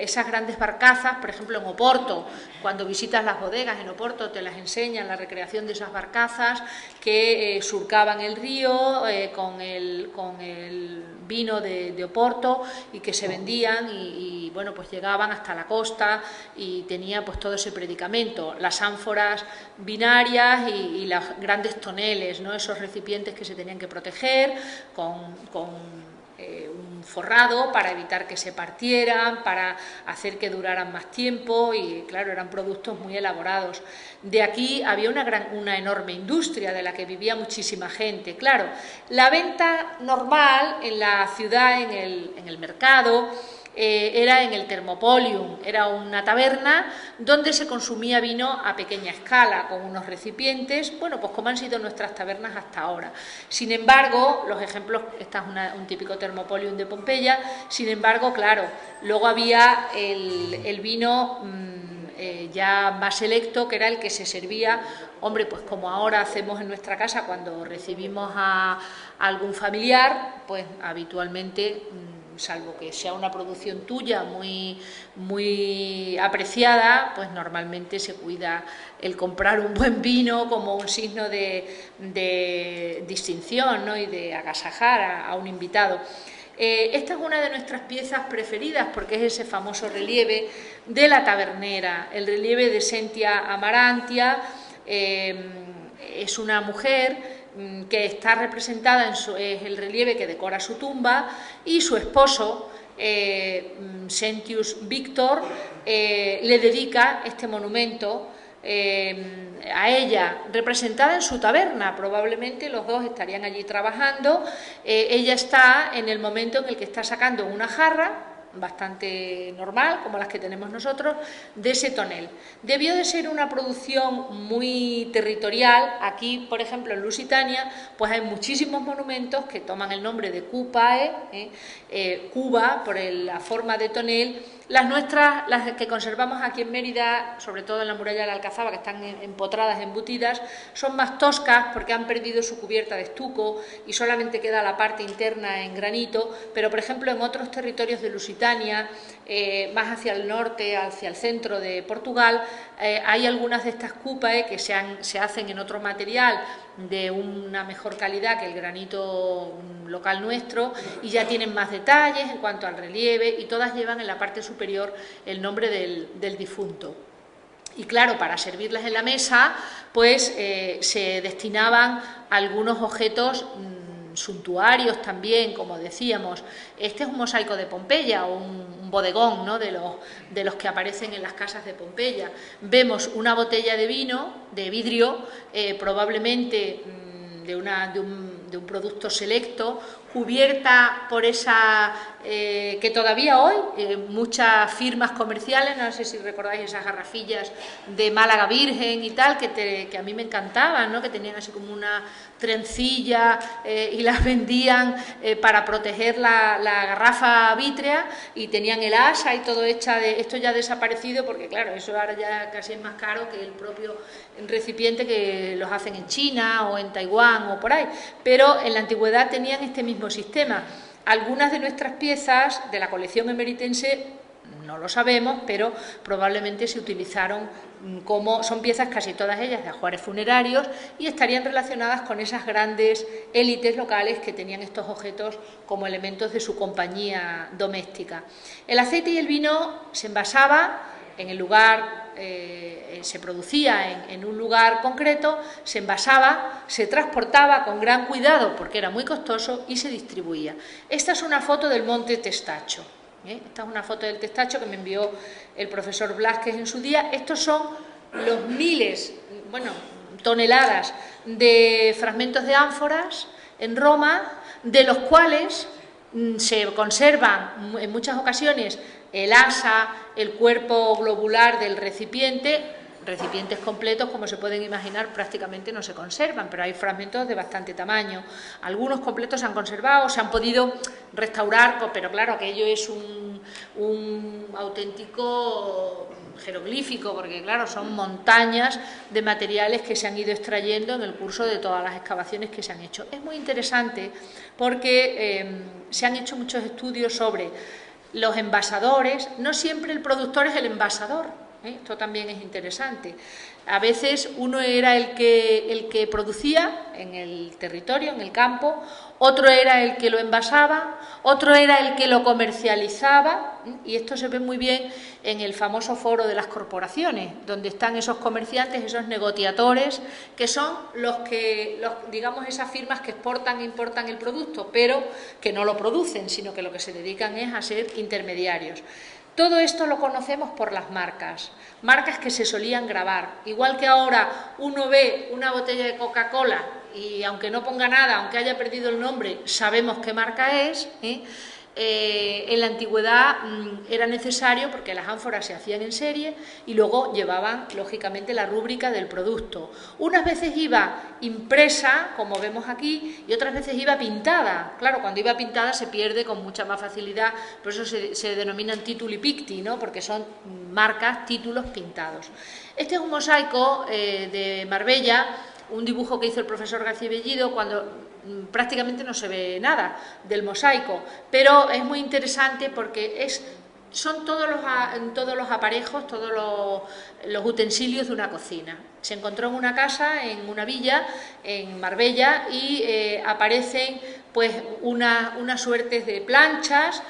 esas grandes barcazas, por ejemplo en Oporto, cuando visitas las bodegas en Oporto te las enseñan la recreación de esas barcazas que surcaban el río con el vino de Oporto y que se vendían y bueno, pues llegaban hasta la costa y tenía pues todo ese predicamento, las ánforas binarias y los grandes toneles, ¿no? Esos recipientes que se tenían que proteger con un forrado para evitar que se partieran, para hacer que duraran más tiempo y claro, eran productos muy elaborados. De aquí había una enorme industria de la que vivía muchísima gente. Claro, la venta normal en la ciudad, en el mercado, era en el Thermopolium, era una taberna donde se consumía vino a pequeña escala, con unos recipientes, bueno, pues como han sido nuestras tabernas hasta ahora. Sin embargo, los ejemplos, esta es un típico Thermopolium de Pompeya, sin embargo, claro, luego había el vino ya más selecto, que era el que se servía, hombre, pues como ahora hacemos en nuestra casa cuando recibimos a algún familiar, pues habitualmente, salvo que sea una producción tuya muy apreciada, pues normalmente se cuida el comprar un buen vino como un signo de distinción, ¿no? Y de agasajar a un invitado. Esta es una de nuestras piezas preferidas porque es ese famoso relieve de la tabernera, el relieve de Sentia Amarantia. Es una mujer que está representada es el relieve que decora su tumba, y su esposo, Sentius Victor, le dedica este monumento a ella, representada en su taberna. Probablemente los dos estarían allí trabajando. Ella está en el momento en el que está sacando una jarra bastante normal, como las que tenemos nosotros, de ese tonel. Debió de ser una producción muy territorial. Aquí, por ejemplo, en Lusitania, pues hay muchísimos monumentos que toman el nombre de Cupae, Cuba, por la forma de tonel. Las nuestras, las que conservamos aquí en Mérida, sobre todo en la muralla de la Alcazaba, que están empotradas, embutidas, son más toscas porque han perdido su cubierta de estuco y solamente queda la parte interna en granito, pero por ejemplo en otros territorios de Lusitania, más hacia el norte, hacia el centro de Portugal, hay algunas de estas cupae que se hacen en otro material de una mejor calidad que el granito local nuestro y ya tienen más detalles en cuanto al relieve, y todas llevan en la parte superior el nombre del difunto. Y claro, para servirlas en la mesa, pues se destinaban algunos objetos suntuarios también, como decíamos. Este es un mosaico de Pompeya, o un bodegón, ¿no?, de los que aparecen en las casas de Pompeya. Vemos una botella de vino, de vidrio, probablemente de un producto selecto, cubierta por esa que todavía hoy muchas firmas comerciales, no sé si recordáis esas garrafillas de Málaga Virgen y tal, que a mí me encantaban, ¿no?, que tenían así como una trencilla y las vendían para proteger la garrafa vítrea, y tenían el asa y todo hecha de... Esto ya ha desaparecido porque claro, eso ahora ya casi es más caro que el propio recipiente, que los hacen en China o en Taiwán o por ahí, pero en la antigüedad tenían este mismo sistema. Algunas de nuestras piezas de la colección emeritense no lo sabemos, pero probablemente se utilizaron son piezas casi todas ellas de ajuares funerarios, y estarían relacionadas con esas grandes élites locales que tenían estos objetos como elementos de su compañía doméstica. El aceite y el vino se envasaba en el lugar, se producía en un lugar concreto, se envasaba, se transportaba con gran cuidado porque era muy costoso y se distribuía. Esta es una foto del monte Testacho. Esta es una foto del Testacho que me envió el profesor Blázquez en su día. Estos son los miles, toneladas de fragmentos de ánforas en Roma, de los cuales se conservan en muchas ocasiones el asa, el cuerpo globular del recipiente, Recipientes completos, como se pueden imaginar, prácticamente no se conservan, pero hay fragmentos de bastante tamaño. Algunos completos se han conservado, se han podido restaurar, pero claro, aquello es un auténtico jeroglífico, porque claro, son montañas de materiales que se han ido extrayendo en el curso de todas las excavaciones que se han hecho. Es muy interesante porque se han hecho muchos estudios sobre los envasadores. No siempre el productor es el envasador, esto también es interesante. A veces uno era el que producía en el territorio, en el campo, otro era el que lo envasaba, otro era el que lo comercializaba, y esto se ve muy bien en el famoso foro de las corporaciones, donde están esos comerciantes, esos negociadores, que son digamos, esas firmas que exportan e importan el producto, pero que no lo producen, sino que lo que se dedican es a ser intermediarios. Todo esto lo conocemos por las marcas que se solían grabar. Igual que ahora uno ve una botella de Coca-Cola y aunque no ponga nada, aunque haya perdido el nombre, sabemos qué marca es, en la antigüedad era necesario porque las ánforas se hacían en serie y luego llevaban, lógicamente, la rúbrica del producto. Unas veces iba impresa, como vemos aquí, y otras veces iba pintada. Claro, cuando iba pintada se pierde con mucha más facilidad, por eso se denominan tituli picti, ¿no? Porque son marcas, títulos pintados. Este es un mosaico de Marbella, un dibujo que hizo el profesor García Bellido cuando prácticamente no se ve nada del mosaico, pero es muy interesante porque son todos los aparejos, todos los utensilios de una cocina. Se encontró en una casa, en una villa, en Marbella, y aparecen pues una suerte de planchas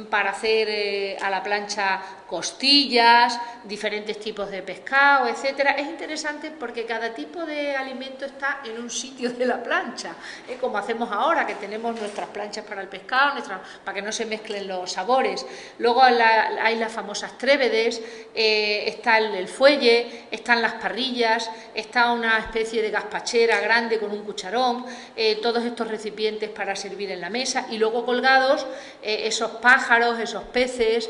para hacer a la plancha costillas, diferentes tipos de pescado, etcétera. Es interesante porque cada tipo de alimento está en un sitio de la plancha, como hacemos ahora, que tenemos nuestras planchas para el pescado, para que no se mezclen los sabores. Luego hay las famosas trébedes, está el fuelle, están las parrillas, está una especie de gazpachera grande con un cucharón, todos estos recipientes para servir en la mesa, y luego colgados esos pájaros, esos peces,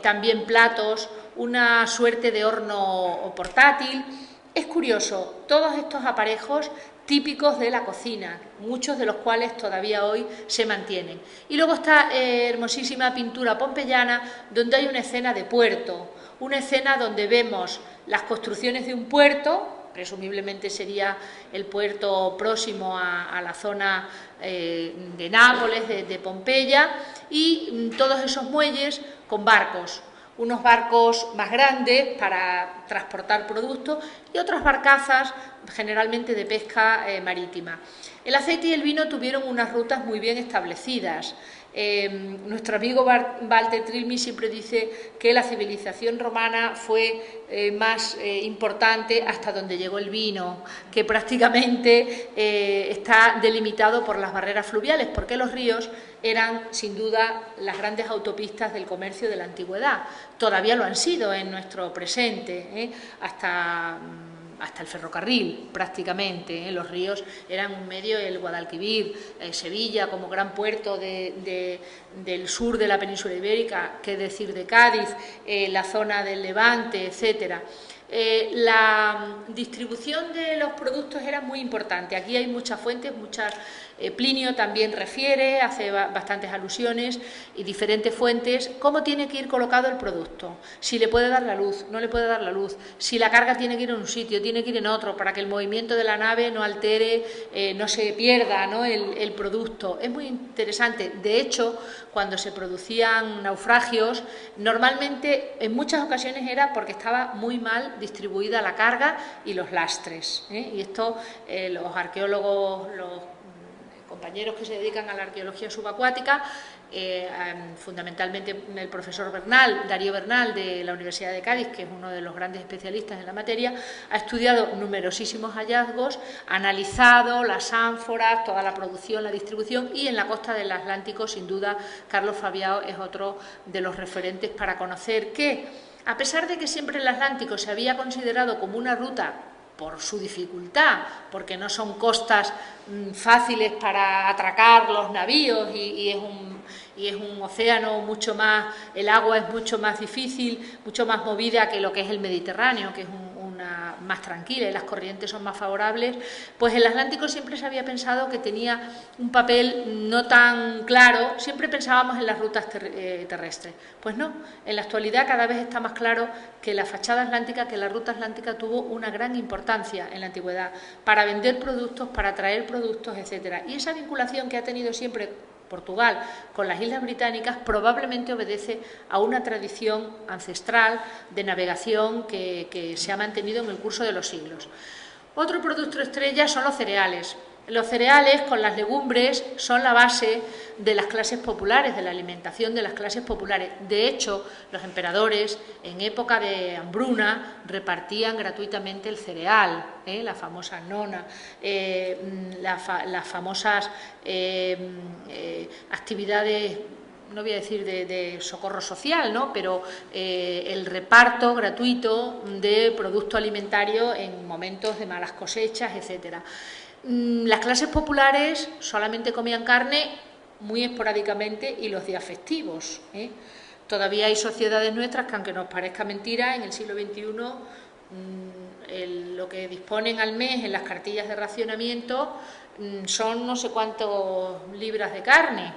también platos, una suerte de horno portátil. Es curioso, todos estos aparejos típicos de la cocina, muchos de los cuales todavía hoy se mantienen. Y luego está hermosísima pintura pompeyana, donde hay una escena de puerto, una escena donde vemos las construcciones de un puerto, presumiblemente sería el puerto próximo a la zona de Nápoles, de Pompeya, y todos esos muelles con barcos, unos barcos más grandes para transportar productos y otras barcazas generalmente de pesca marítima. El aceite y el vino tuvieron unas rutas muy bien establecidas. Nuestro amigo Walter Trilmi siempre dice que la civilización romana fue más importante hasta donde llegó el vino, que prácticamente está delimitado por las barreras fluviales, porque los ríos eran sin duda las grandes autopistas del comercio de la antigüedad. Todavía lo han sido en nuestro presente, hasta el ferrocarril prácticamente, los ríos eran un medio, el Guadalquivir, Sevilla como gran puerto del sur de la península ibérica, qué decir de Cádiz, la zona del Levante, etcétera. La distribución de los productos era muy importante. Aquí hay muchas fuentes, Plinio también refiere, hace bastantes alusiones y diferentes fuentes, cómo tiene que ir colocado el producto, si le puede dar la luz, no le puede dar la luz, si la carga tiene que ir en un sitio, tiene que ir en otro, para que el movimiento de la nave no altere, no se pierda, ¿no?, el producto. Es muy interesante. De hecho, cuando se producían naufragios, normalmente en muchas ocasiones era porque estaba muy mal distribuida la carga y los lastres, y esto los arqueólogos, los compañeros que se dedican a la arqueología subacuática, fundamentalmente el profesor Darío Bernal de la Universidad de Cádiz, que es uno de los grandes especialistas en la materia, ha estudiado numerosísimos hallazgos, ha analizado las ánforas, toda la producción, la distribución, y en la costa del Atlántico, sin duda, Carlos Fabiao es otro de los referentes para conocer que, a pesar de que siempre el Atlántico se había considerado como una ruta por su dificultad, porque no son costas fáciles para atracar los navíos y es un océano mucho más, el agua es mucho más difícil, mucho más movida que lo que es el Mediterráneo, que es un más tranquila y las corrientes son más favorables, pues el Atlántico siempre se había pensado que tenía un papel no tan claro, siempre pensábamos en las rutas terrestres. Pues no, en la actualidad cada vez está más claro que la fachada atlántica, que la ruta atlántica tuvo una gran importancia en la antigüedad para vender productos, para traer productos, etcétera. Y esa vinculación que ha tenido siempre Portugal con las Islas Británicas probablemente obedece a una tradición ancestral de navegación que se ha mantenido en el curso de los siglos. Otro producto estrella son los cereales. Los cereales con las legumbres son la base de las clases populares, de la alimentación de las clases populares. De hecho, los emperadores en época de hambruna repartían gratuitamente el cereal, la famosa nona, las famosas actividades, no voy a decir de socorro social, ¿no?, pero el reparto gratuito de producto alimentario en momentos de malas cosechas, etcétera. Las clases populares solamente comían carne muy esporádicamente y los días festivos. Todavía hay sociedades nuestras que, aunque nos parezca mentira, en el siglo XXI lo que disponen al mes en las cartillas de racionamiento son no sé cuántas libras de carne.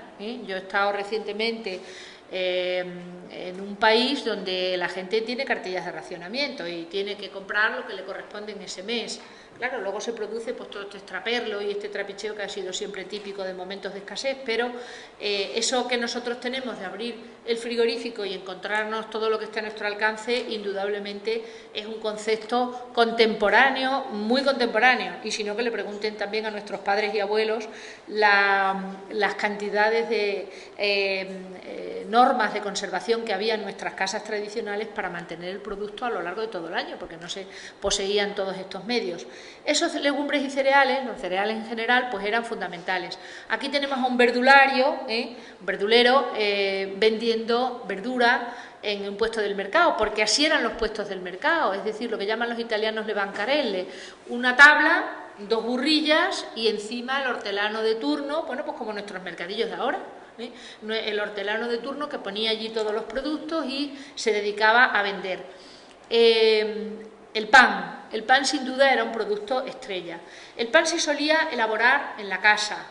Yo he estado recientemente en un país donde la gente tiene cartillas de racionamiento y tiene que comprar lo que le corresponde en ese mes. Claro, luego se produce pues todo este extraperlo y este trapicheo que ha sido siempre típico de momentos de escasez, pero eso que nosotros tenemos de abrir el frigorífico y encontrarnos todo lo que está a nuestro alcance, indudablemente es un concepto contemporáneo, muy contemporáneo, y si no, que le pregunten también a nuestros padres y abuelos las cantidades de normas de conservación que había en nuestras casas tradicionales para mantener el producto a lo largo de todo el año, porque no se poseían todos estos medios. Esos legumbres y cereales, los cereales en general, pues eran fundamentales. Aquí tenemos a un verdulario, un verdulero, vendiendo verdura en un puesto del mercado, porque así eran los puestos del mercado, es decir, lo que llaman los italianos le bancarelle, una tabla, dos burrillas y encima el hortelano de turno, bueno, pues como nuestros mercadillos de ahora. El hortelano de turno que ponía allí todos los productos y se dedicaba a vender. El pan sin duda era un producto estrella. El pan se solía elaborar en la casa,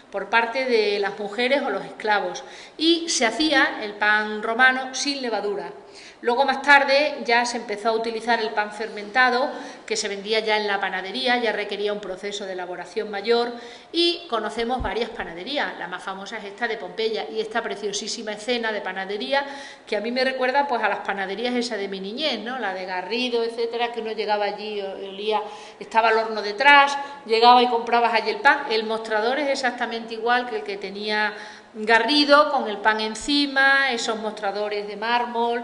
por parte de las mujeres o los esclavos, y se hacía el pan romano sin levadura. Luego, más tarde, ya se empezó a utilizar el pan fermentado, que se vendía ya en la panadería, ya requería un proceso de elaboración mayor, y conocemos varias panaderías. La más famosa es esta de Pompeya, y esta preciosísima escena de panadería, que a mí me recuerda pues a las panaderías esa de mi niñez, ¿no?, la de Garrido, etcétera, que uno llegaba allí, olía, estaba el horno detrás, llegaba y comprabas allí el pan. El mostrador es exactamente igual que el que tenía Garrido, con el pan encima, esos mostradores de mármol,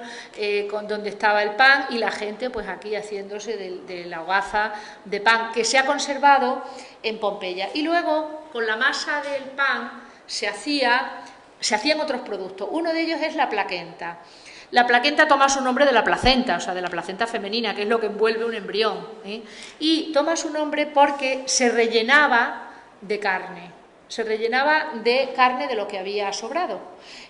con donde estaba el pan, y la gente pues aquí haciéndose de la hogaza de pan, que se ha conservado en Pompeya. Y luego, con la masa del pan se hacían otros productos. Uno de ellos es la plaquenta. La plaquenta toma su nombre de la placenta, o sea, de la placenta femenina, que es lo que envuelve un embrión, y toma su nombre porque se rellenaba de carne. Se rellenaba de carne de lo que había sobrado.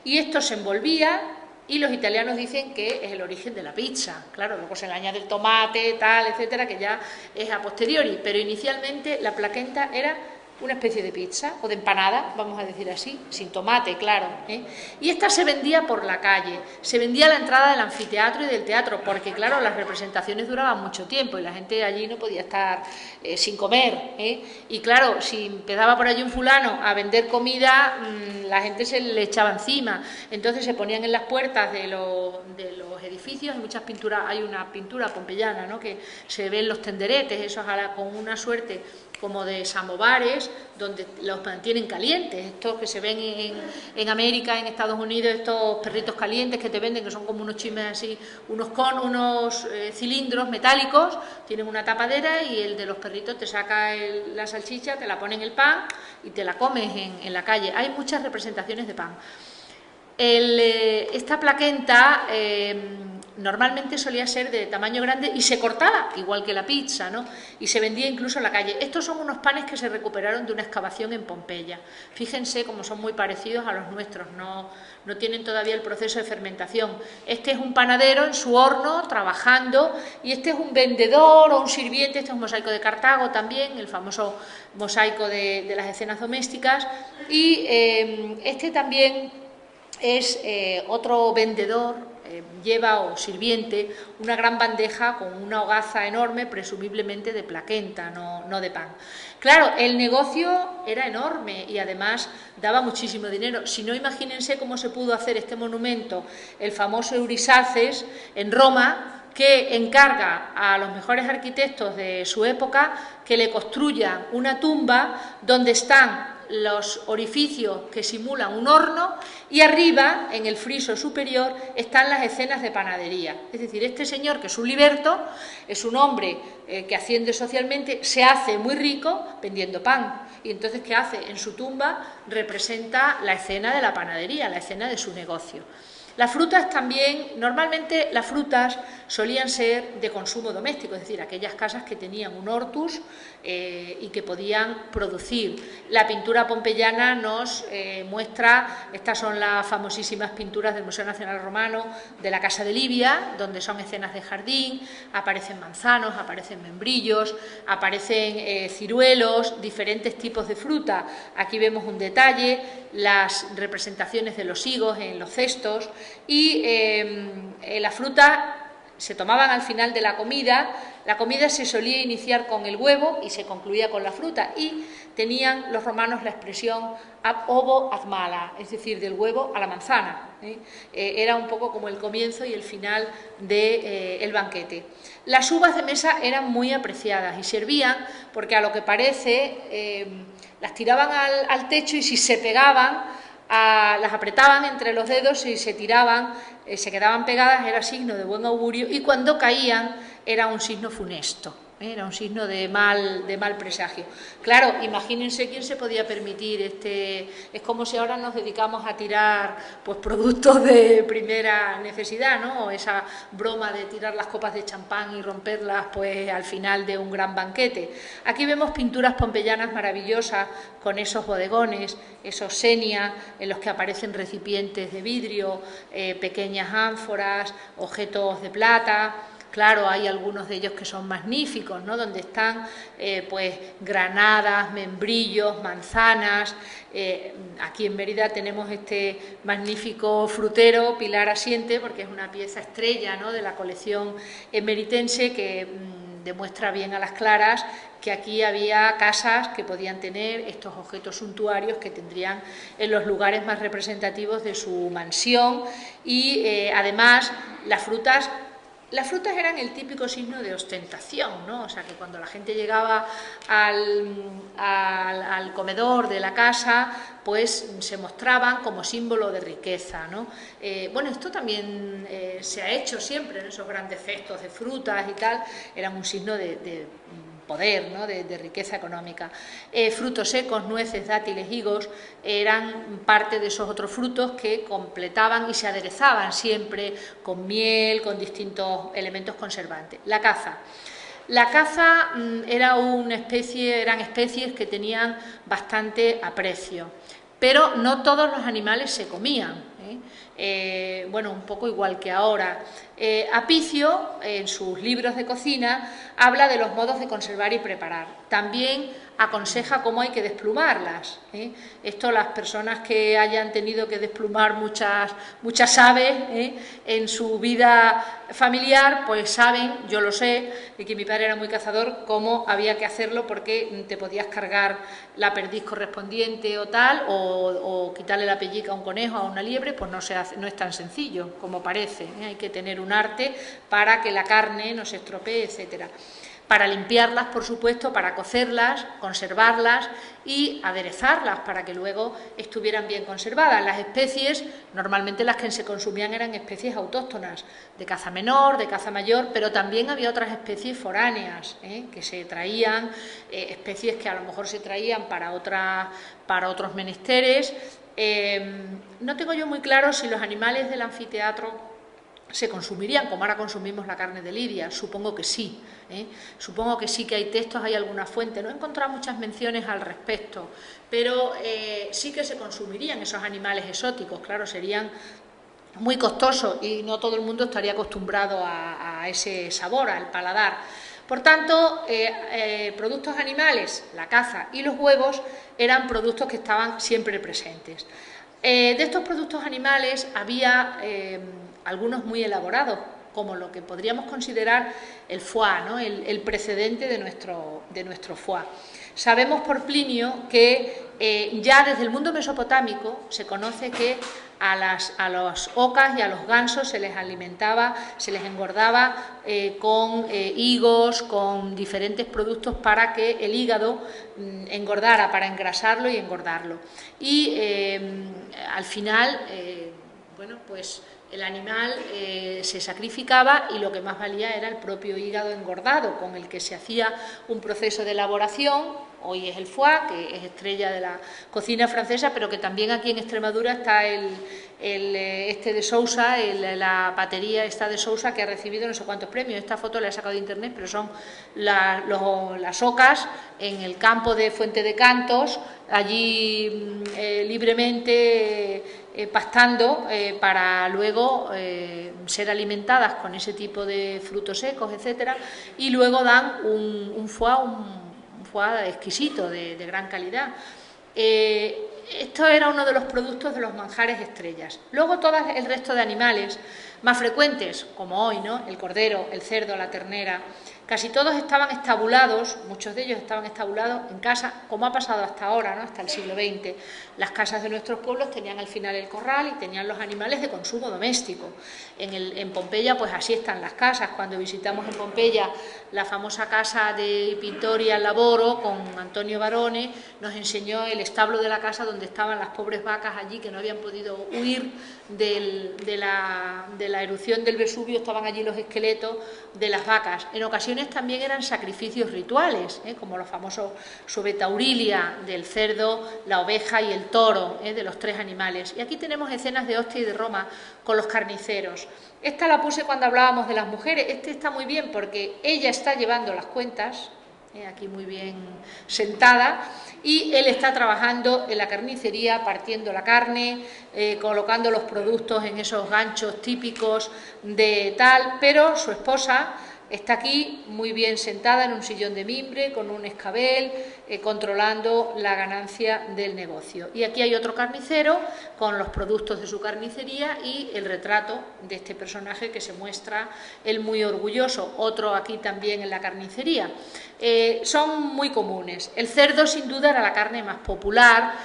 Y esto se envolvía, y los italianos dicen que es el origen de la pizza. Claro, luego se le añade el tomate, tal, etcétera, que ya es a posteriori. Pero inicialmente la plaquenta era una especie de pizza o de empanada, vamos a decir así, sin tomate, claro. Y esta se vendía por la calle, se vendía a la entrada del anfiteatro y del teatro, porque claro, las representaciones duraban mucho tiempo y la gente allí no podía estar sin comer. Y claro, si empezaba por allí un fulano a vender comida, la gente se le echaba encima. Entonces se ponían en las puertas de los edificios, muchas pinturas, hay una pintura pompeyana, ¿no?, que se ven los tenderetes, esos con una suerte como de samovares, donde los mantienen calientes, estos que se ven en América, en Estados Unidos, estos perritos calientes que te venden, que son como unos chismes así, unos cilindros metálicos, tienen una tapadera, y el de los perritos te saca la salchicha, te la pone en el pan y te la comes en la calle. Hay muchas representaciones de pan. Esta plaquenta normalmente solía ser de tamaño grande y se cortaba, igual que la pizza, ¿no? Y se vendía incluso en la calle. Estos son unos panes que se recuperaron de una excavación en Pompeya. Fíjense cómo son muy parecidos a los nuestros, no tienen todavía el proceso de fermentación. Este es un panadero en su horno, trabajando, y este es un vendedor o un sirviente. Este es un mosaico de Cartago también, el famoso mosaico de las escenas domésticas, y este también es otro vendedor, lleva, o sirviente, una gran bandeja con una hogaza enorme, presumiblemente de plaquenta, no de pan. Claro, el negocio era enorme y además daba muchísimo dinero. Si no, imagínense cómo se pudo hacer este monumento, el famoso Eurisaces, en Roma, que encarga a los mejores arquitectos de su época que le construyan una tumba donde están los orificios que simulan un horno, y arriba, en el friso superior, están las escenas de panadería. Es decir, este señor, que es un liberto, es un hombre que asciende socialmente, se hace muy rico vendiendo pan. Y entonces, ¿qué hace? En su tumba representa la escena de la panadería, la escena de su negocio. Las frutas también, normalmente las frutas solían ser de consumo doméstico, es decir, aquellas casas que tenían un hortus y que podían producir. La pintura pompeyana nos muestra, estas son las famosísimas pinturas del Museo Nacional Romano de la Casa de Livia, donde son escenas de jardín, aparecen manzanos, aparecen membrillos, aparecen ciruelos, diferentes tipos de fruta. Aquí vemos un detalle, las representaciones de los higos en los cestos, y las frutas se tomaban al final de la comida. La comida se solía iniciar con el huevo y se concluía con la fruta, y tenían los romanos la expresión ab ovo ad mala, es decir, del huevo a la manzana. Era un poco como el comienzo y el final del banquete. Las uvas de mesa eran muy apreciadas y servían porque, a lo que parece, las tiraban al techo, y si se pegaban, las apretaban entre los dedos y se tiraban, se quedaban pegadas, era signo de buen augurio, y cuando caían era un signo funesto, era un signo de mal presagio. Claro, imagínense quién se podía permitir es como si ahora nos dedicamos a tirar pues productos de primera necesidad, ¿no? Esa broma de tirar las copas de champán y romperlas pues al final de un gran banquete. Aquí vemos pinturas pompeyanas maravillosas con esos bodegones, esos senia en los que aparecen recipientes de vidrio, pequeñas ánforas, objetos de plata. Claro, hay algunos de ellos que son magníficos, ¿no? Donde están pues granadas, membrillos, manzanas. Aquí en Mérida tenemos este magnífico frutero, Pilar Asiente, porque es una pieza estrella, ¿no?, de la colección emeritense, que demuestra bien a las claras que aquí había casas que podían tener estos objetos suntuarios que tendrían en los lugares más representativos de su mansión. Y además las frutas eran el típico signo de ostentación, ¿no? O sea, que cuando la gente llegaba al comedor de la casa, pues se mostraban como símbolo de riqueza, ¿no? Bueno, esto también se ha hecho siempre, en esos grandes cestos de frutas y tal, eran un signo de poder, ¿no?, de riqueza económica. Frutos secos, nueces, dátiles, higos, eran parte de esos otros frutos que completaban y se aderezaban siempre con miel, con distintos elementos conservantes. La caza eran especies que tenían bastante aprecio, pero no todos los animales se comían. Bueno, un poco igual que ahora. Apicio, en sus libros de cocina, habla de los modos de conservar y preparar. También aconseja cómo hay que desplumarlas. Esto, las personas que hayan tenido que desplumar muchas aves en su vida familiar, pues saben, yo lo sé, de que mi padre era muy cazador, cómo había que hacerlo, porque te podías cargar la perdiz correspondiente o tal, o quitarle la pellica a un conejo, a una liebre. Pues no es tan sencillo como parece. Hay que tener un arte para que la carne no se estropee, etcétera. Para limpiarlas, por supuesto, para cocerlas, conservarlas y aderezarlas para que luego estuvieran bien conservadas. Las especies, normalmente las que se consumían eran especies autóctonas, de caza menor, de caza mayor, pero también había otras especies foráneas que se traían, especies que a lo mejor se traían para otros menesteres. No tengo yo muy claro si los animales del anfiteatro se consumirían, como ahora consumimos la carne de lidia. Supongo que sí, supongo que sí, que hay textos, hay alguna fuente. No he encontrado muchas menciones al respecto, pero sí que se consumirían esos animales exóticos. Claro, serían muy costosos y no todo el mundo estaría acostumbrado a ese sabor, al paladar. Por tanto, productos animales, la caza y los huevos eran productos que estaban siempre presentes. De estos productos animales había algunos muy elaborados, como lo que podríamos considerar el foie, ¿no? el precedente de nuestro foie. Sabemos por Plinio que ya desde el mundo mesopotámico se conoce que a las ocas y a los gansos se les alimentaba, se les engordaba con higos, con diferentes productos para que el hígado engordara, para engrasarlo y engordarlo. Y al final, bueno, pues el animal se sacrificaba y lo que más valía era el propio hígado engordado, con el que se hacía un proceso de elaboración. Hoy es el foie, que es estrella de la cocina francesa, pero que también aquí en Extremadura está este de Sousa, la patería esta de Sousa, que ha recibido no sé cuántos premios. Esta foto la he sacado de internet, pero son las ocas en el campo de Fuente de Cantos, allí libremente pastando para luego ser alimentadas con ese tipo de frutos secos, etcétera, y luego dan un foie, exquisito, de gran calidad. Esto era uno de los productos de los manjares estrellas. Luego todo el resto de animales más frecuentes, como hoy, ¿no? El cordero, el cerdo, la ternera, casi todos estaban estabulados, muchos de ellos estaban estabulados en casa, como ha pasado hasta ahora, ¿no? Hasta el siglo XX. Las casas de nuestros pueblos tenían al final el corral y tenían los animales de consumo doméstico. En Pompeya, pues así están las casas. Cuando visitamos en Pompeya la famosa casa de Pittoria al Lavoro con Antonio Barone, nos enseñó el establo de la casa donde estaban las pobres vacas allí, que no habían podido huir de la erupción del Vesubio. Estaban allí los esqueletos de las vacas. En ocasiones también eran sacrificios rituales, como los famosos subetaurilia del cerdo, la oveja y el toro, de los tres animales. Y aquí tenemos escenas de Ostia y de Roma con los carniceros. Esta la puse cuando hablábamos de las mujeres. Este está muy bien porque ella está llevando las cuentas, aquí muy bien sentada, y él está trabajando en la carnicería, partiendo la carne, colocando los productos en esos ganchos típicos de tal, pero su esposa está aquí muy bien sentada en un sillón de mimbre, con un escabel, controlando la ganancia del negocio. Y aquí hay otro carnicero con los productos de su carnicería y el retrato de este personaje que se muestra él muy orgulloso. Otro aquí también en la carnicería. Son muy comunes. El cerdo sin duda era la carne más popular,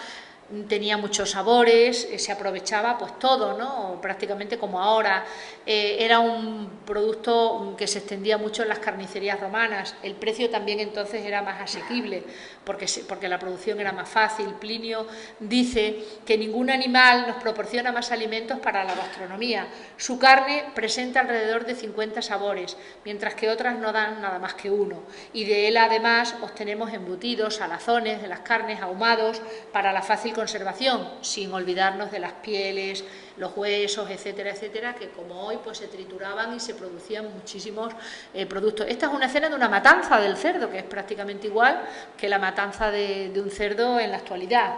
tenía muchos sabores, se aprovechaba pues todo, ¿no? Prácticamente como ahora. Era un producto que se extendía mucho en las carnicerías romanas. El precio también entonces era más asequible porque la producción era más fácil. Plinio dice que ningún animal nos proporciona más alimentos para la gastronomía. Su carne presenta alrededor de 50 sabores, mientras que otras no dan nada más que uno. Y de él además obtenemos embutidos, salazones de las carnes, ahumados para la fácil conservación, sin olvidarnos de las pieles, los huesos, etcétera, etcétera, que como hoy pues se trituraban y se producían muchísimos productos. Esta es una escena de una matanza del cerdo, que es prácticamente igual que la matanza de un cerdo en la actualidad,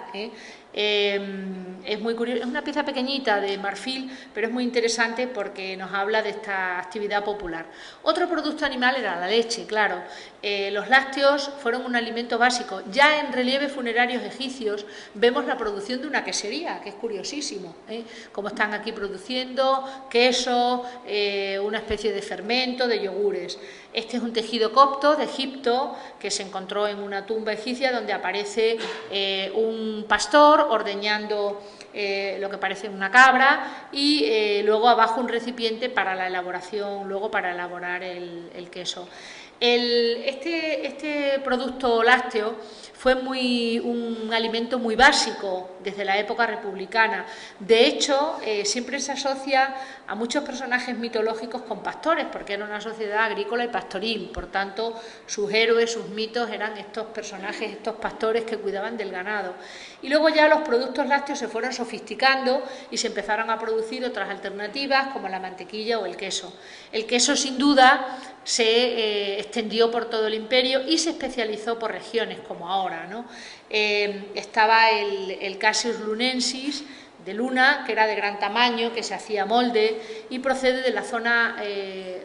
es muy curioso, es una pieza pequeñita de marfil, pero es muy interesante porque nos habla de esta actividad popular. Otro producto animal era la leche, claro. Los lácteos fueron un alimento básico. Ya en relieves funerarios egipcios vemos la producción de una quesería, que es curiosísimo, como están aquí produciendo queso, una especie de fermento, de yogures. Este es un tejido copto de Egipto que se encontró en una tumba egipcia donde aparece un pastor ordeñando lo que parece una cabra y luego abajo un recipiente para la elaboración, luego para elaborar el queso. Este producto lácteo fue un alimento muy básico desde la época republicana. De hecho, siempre se asocia a muchos personajes mitológicos con pastores, porque era una sociedad agrícola y pastoril. Por tanto, sus héroes, sus mitos eran estos personajes, estos pastores que cuidaban del ganado. Y luego ya los productos lácteos se fueron sofisticando y se empezaron a producir otras alternativas como la mantequilla o el queso. El queso, sin duda, se extendió por todo el imperio y se especializó por regiones, como ahora, ¿no? Estaba el Cassius lunensis de Luna, que era de gran tamaño, que se hacía molde y procede de la zona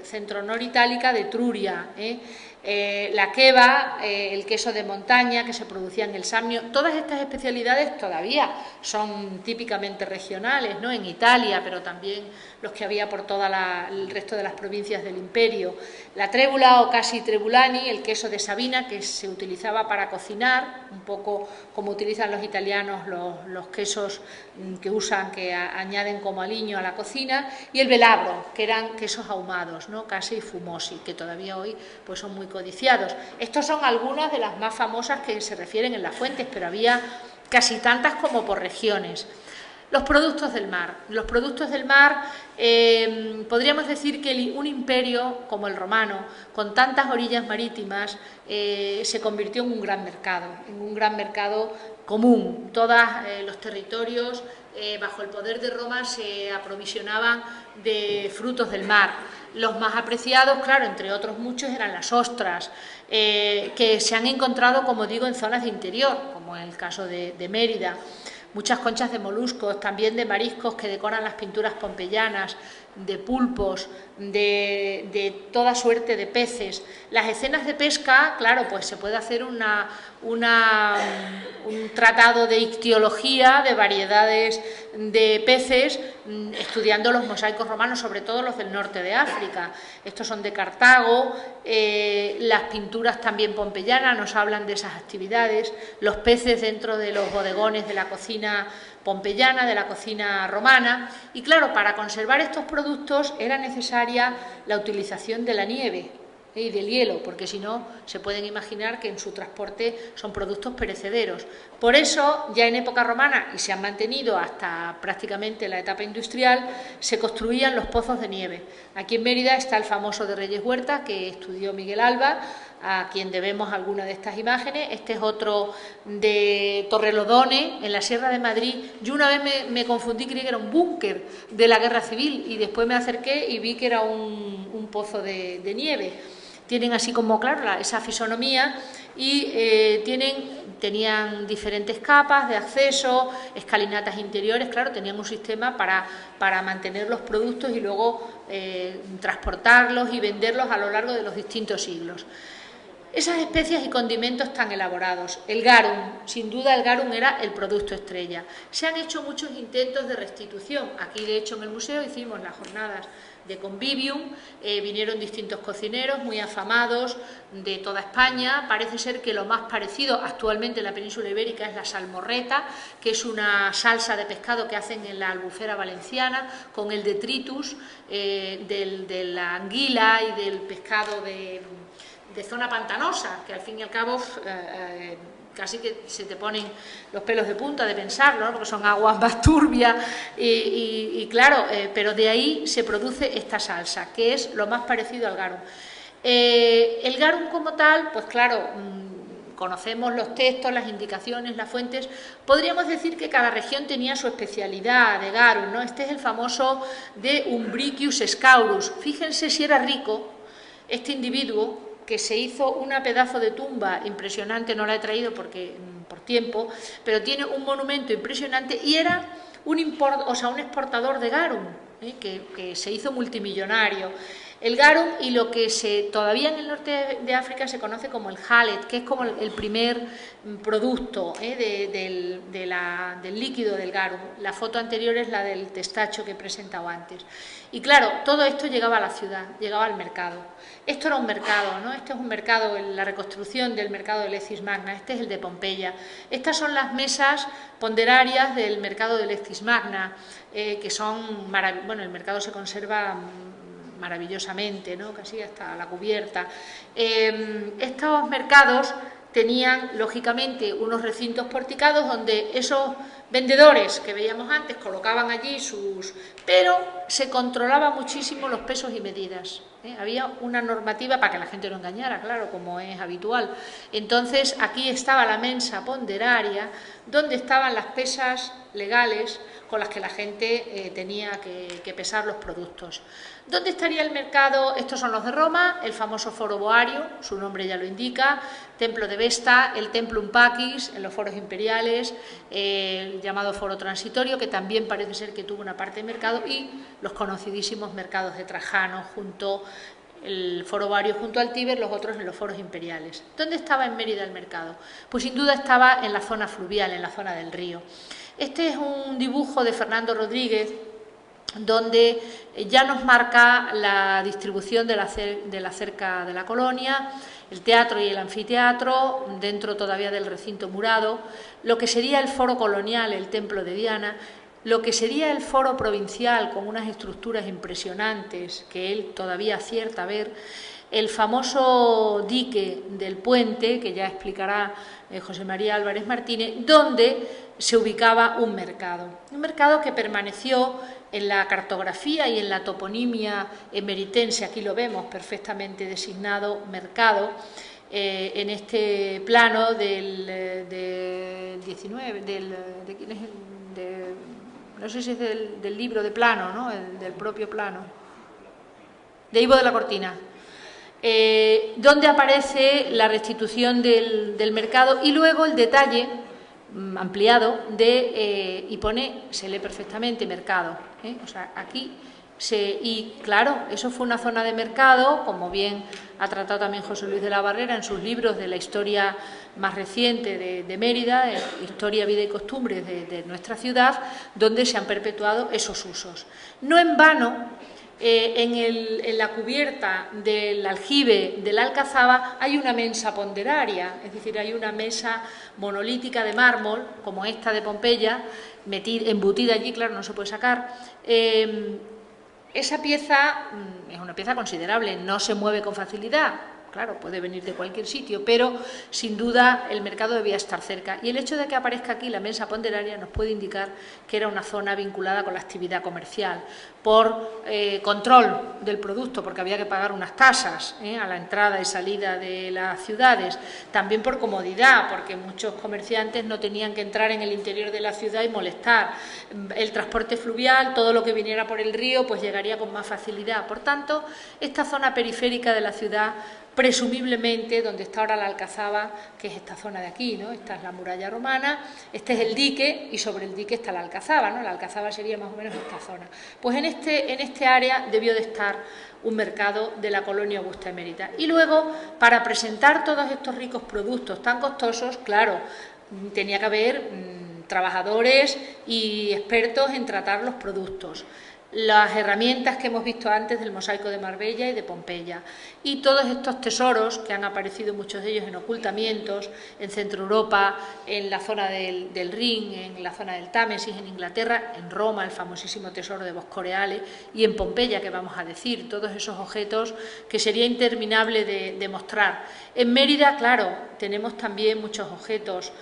centro-noritálica de Etruria. La queva, el queso de montaña que se producía en el Samnio, todas estas especialidades todavía son típicamente regionales, ¿no? En Italia, pero también los que había por todo el resto de las provincias del imperio. La trébula o casi trebulani, el queso de Sabina, que se utilizaba para cocinar, un poco como utilizan los italianos los quesos que usan, que añaden como aliño a la cocina, y el velabro, que eran quesos ahumados, ¿no? Casi fumosi, que todavía hoy pues son muy codiciados. Estos son algunas de las más famosas que se refieren en las fuentes, pero había casi tantas como por regiones. Los productos del mar. Los productos del mar, podríamos decir que un imperio como el romano, con tantas orillas marítimas, se convirtió en un gran mercado común. Todos los territorios bajo el poder de Roma se aprovisionaban de frutos del mar. Los más apreciados, claro, entre otros muchos, eran las ostras, que se han encontrado, como digo, en zonas de interior, como en el caso de Mérida. Muchas conchas de moluscos, también de mariscos que decoran las pinturas pompeyanas, de pulpos, de toda suerte de peces. Las escenas de pesca, claro, pues se puede hacer un tratado de ictiología, de variedades de peces, estudiando los mosaicos romanos, sobre todo los del norte de África. Estos son de Cartago, las pinturas también pompeyanas nos hablan de esas actividades, los peces dentro de los bodegones de la cocina pompeyana, de la cocina romana, y claro, para conservar estos productos era necesaria la utilización de la nieve y del hielo, porque si no, se pueden imaginar que en su transporte son productos perecederos. Por eso, ya en época romana, y se han mantenido hasta prácticamente la etapa industrial, se construían los pozos de nieve. Aquí en Mérida está el famoso de Reyes Huerta, que estudió Miguel Alba, a quien debemos alguna de estas imágenes. Este es otro de Torrelodones, en la Sierra de Madrid. Yo una vez me confundí, creí que era un búnker de la Guerra Civil, y después me acerqué y vi que era un pozo de nieve. Tienen así como, claro, esa fisonomía, y tenían diferentes capas de acceso, escalinatas interiores, claro, tenían un sistema para mantener los productos y luego transportarlos y venderlos a lo largo de los distintos siglos. Esas especias y condimentos tan elaborados. El garum, sin duda el garum era el producto estrella. Se han hecho muchos intentos de restitución. Aquí, de hecho, en el museo hicimos las jornadas de convivium, vinieron distintos cocineros muy afamados de toda España. Parece ser que lo más parecido actualmente en la península ibérica es la salmorreta, que es una salsa de pescado que hacen en la Albufera valenciana, con el detritus de la anguila y del pescado de zona pantanosa, que al fin y al cabo casi que se te ponen los pelos de punta de pensarlo, ¿no? Porque son aguas más turbias y claro, pero de ahí se produce esta salsa, que es lo más parecido al garum. El garum como tal, pues claro, conocemos los textos, las indicaciones, las fuentes. Podríamos decir que cada región tenía su especialidad de garum, ¿no? Este es el famoso de Umbricius scaurus. Fíjense si era rico este individuo, que se hizo una pedazo de tumba impresionante, no la he traído porque por tiempo, pero tiene un monumento impresionante, y era un exportador de garum, que se hizo multimillonario. El garum, y lo que todavía en el norte de África se conoce como el hallet, que es como el primer producto del líquido del garum. La foto anterior es la del testacho que he presentado antes. Y claro, todo esto llegaba a la ciudad, llegaba al mercado. Esto era un mercado, ¿no? Este es un mercado, la reconstrucción del mercado de Lexis Magna, este es el de Pompeya. Estas son las mesas ponderarias del mercado de Lexis Magna, que son maravillosas. Bueno, el mercado se conserva maravillosamente, ¿no? Casi hasta la cubierta. Estos mercados tenían, lógicamente, unos recintos porticados donde esos vendedores que veíamos antes colocaban allí sus... pero se controlaba muchísimo los pesos y medidas. Había una normativa para que la gente no engañara, claro, como es habitual. Entonces, aquí estaba la mensa ponderaria, donde estaban las pesas legales con las que la gente tenía que pesar los productos. ¿Dónde estaría el mercado? Estos son los de Roma, el famoso Foro Boario, su nombre ya lo indica, Templo de Vesta, el Templum Pacis en los foros imperiales, el llamado Foro Transitorio, que también parece ser que tuvo una parte de mercado, y los conocidísimos mercados de Trajano, el Foro Boario junto al Tíber, los otros en los foros imperiales. ¿Dónde estaba en Mérida el mercado? Pues sin duda estaba en la zona fluvial, en la zona del río. Este es un dibujo de Fernando Rodríguez, donde ya nos marca la distribución de la cerca de la colonia, el teatro y el anfiteatro, dentro todavía del recinto murado, lo que sería el foro colonial, el templo de Diana, lo que sería el foro provincial con unas estructuras impresionantes que él todavía acierta a ver, el famoso dique del puente, que ya explicará José María Álvarez Martínez, donde se ubicaba un mercado que permaneció en la cartografía y en la toponimia emeritense, aquí lo vemos perfectamente designado mercado, en este plano del 19, ¿de quién es? No sé si es del libro de plano, ¿no? Del propio plano, de Ivo de la Cortina. Donde aparece la restitución del mercado y luego el detalle ampliado y pone, se lee perfectamente, mercado. O sea, aquí y claro, eso fue una zona de mercado, como bien ha tratado también José Luis de la Barrera en sus libros de la historia más reciente de Mérida, Historia, Vida y Costumbres de nuestra ciudad, donde se han perpetuado esos usos. No en vano, en la cubierta del aljibe de la Alcazaba hay una mensa ponderaria, es decir, hay una mesa monolítica de mármol, como esta de Pompeya, embutida allí, claro, no se puede sacar. Esa pieza es una pieza considerable, no se mueve con facilidad, claro, puede venir de cualquier sitio, pero sin duda el mercado debía estar cerca. Y el hecho de que aparezca aquí la mensa ponderaria nos puede indicar que era una zona vinculada con la actividad comercial, por control del producto, porque había que pagar unas tasas a la entrada y salida de las ciudades, también por comodidad, porque muchos comerciantes no tenían que entrar en el interior de la ciudad y molestar. El transporte fluvial, todo lo que viniera por el río, pues llegaría con más facilidad. Por tanto, esta zona periférica de la ciudad, presumiblemente donde está ahora la Alcazaba, que es esta zona de aquí, ¿no? Esta es la muralla romana, este es el dique y sobre el dique está la Alcazaba, ¿no? La Alcazaba sería más o menos esta zona. Pues en este área debió de estar un mercado de la colonia Augusta Emérita. Y luego, para presentar todos estos ricos productos tan costosos, claro, tenía que haber trabajadores y expertos en tratar los productos. Las herramientas que hemos visto antes del mosaico de Marbella y de Pompeya, y todos estos tesoros que han aparecido, muchos de ellos en ocultamientos, en Centro Europa, en la zona del Rin, en la zona del Támesis, en Inglaterra, en Roma, el famosísimo tesoro de Boscoreale, y en Pompeya, que vamos a decir, todos esos objetos que sería interminable de mostrar. En Mérida, claro, tenemos también muchos objetos,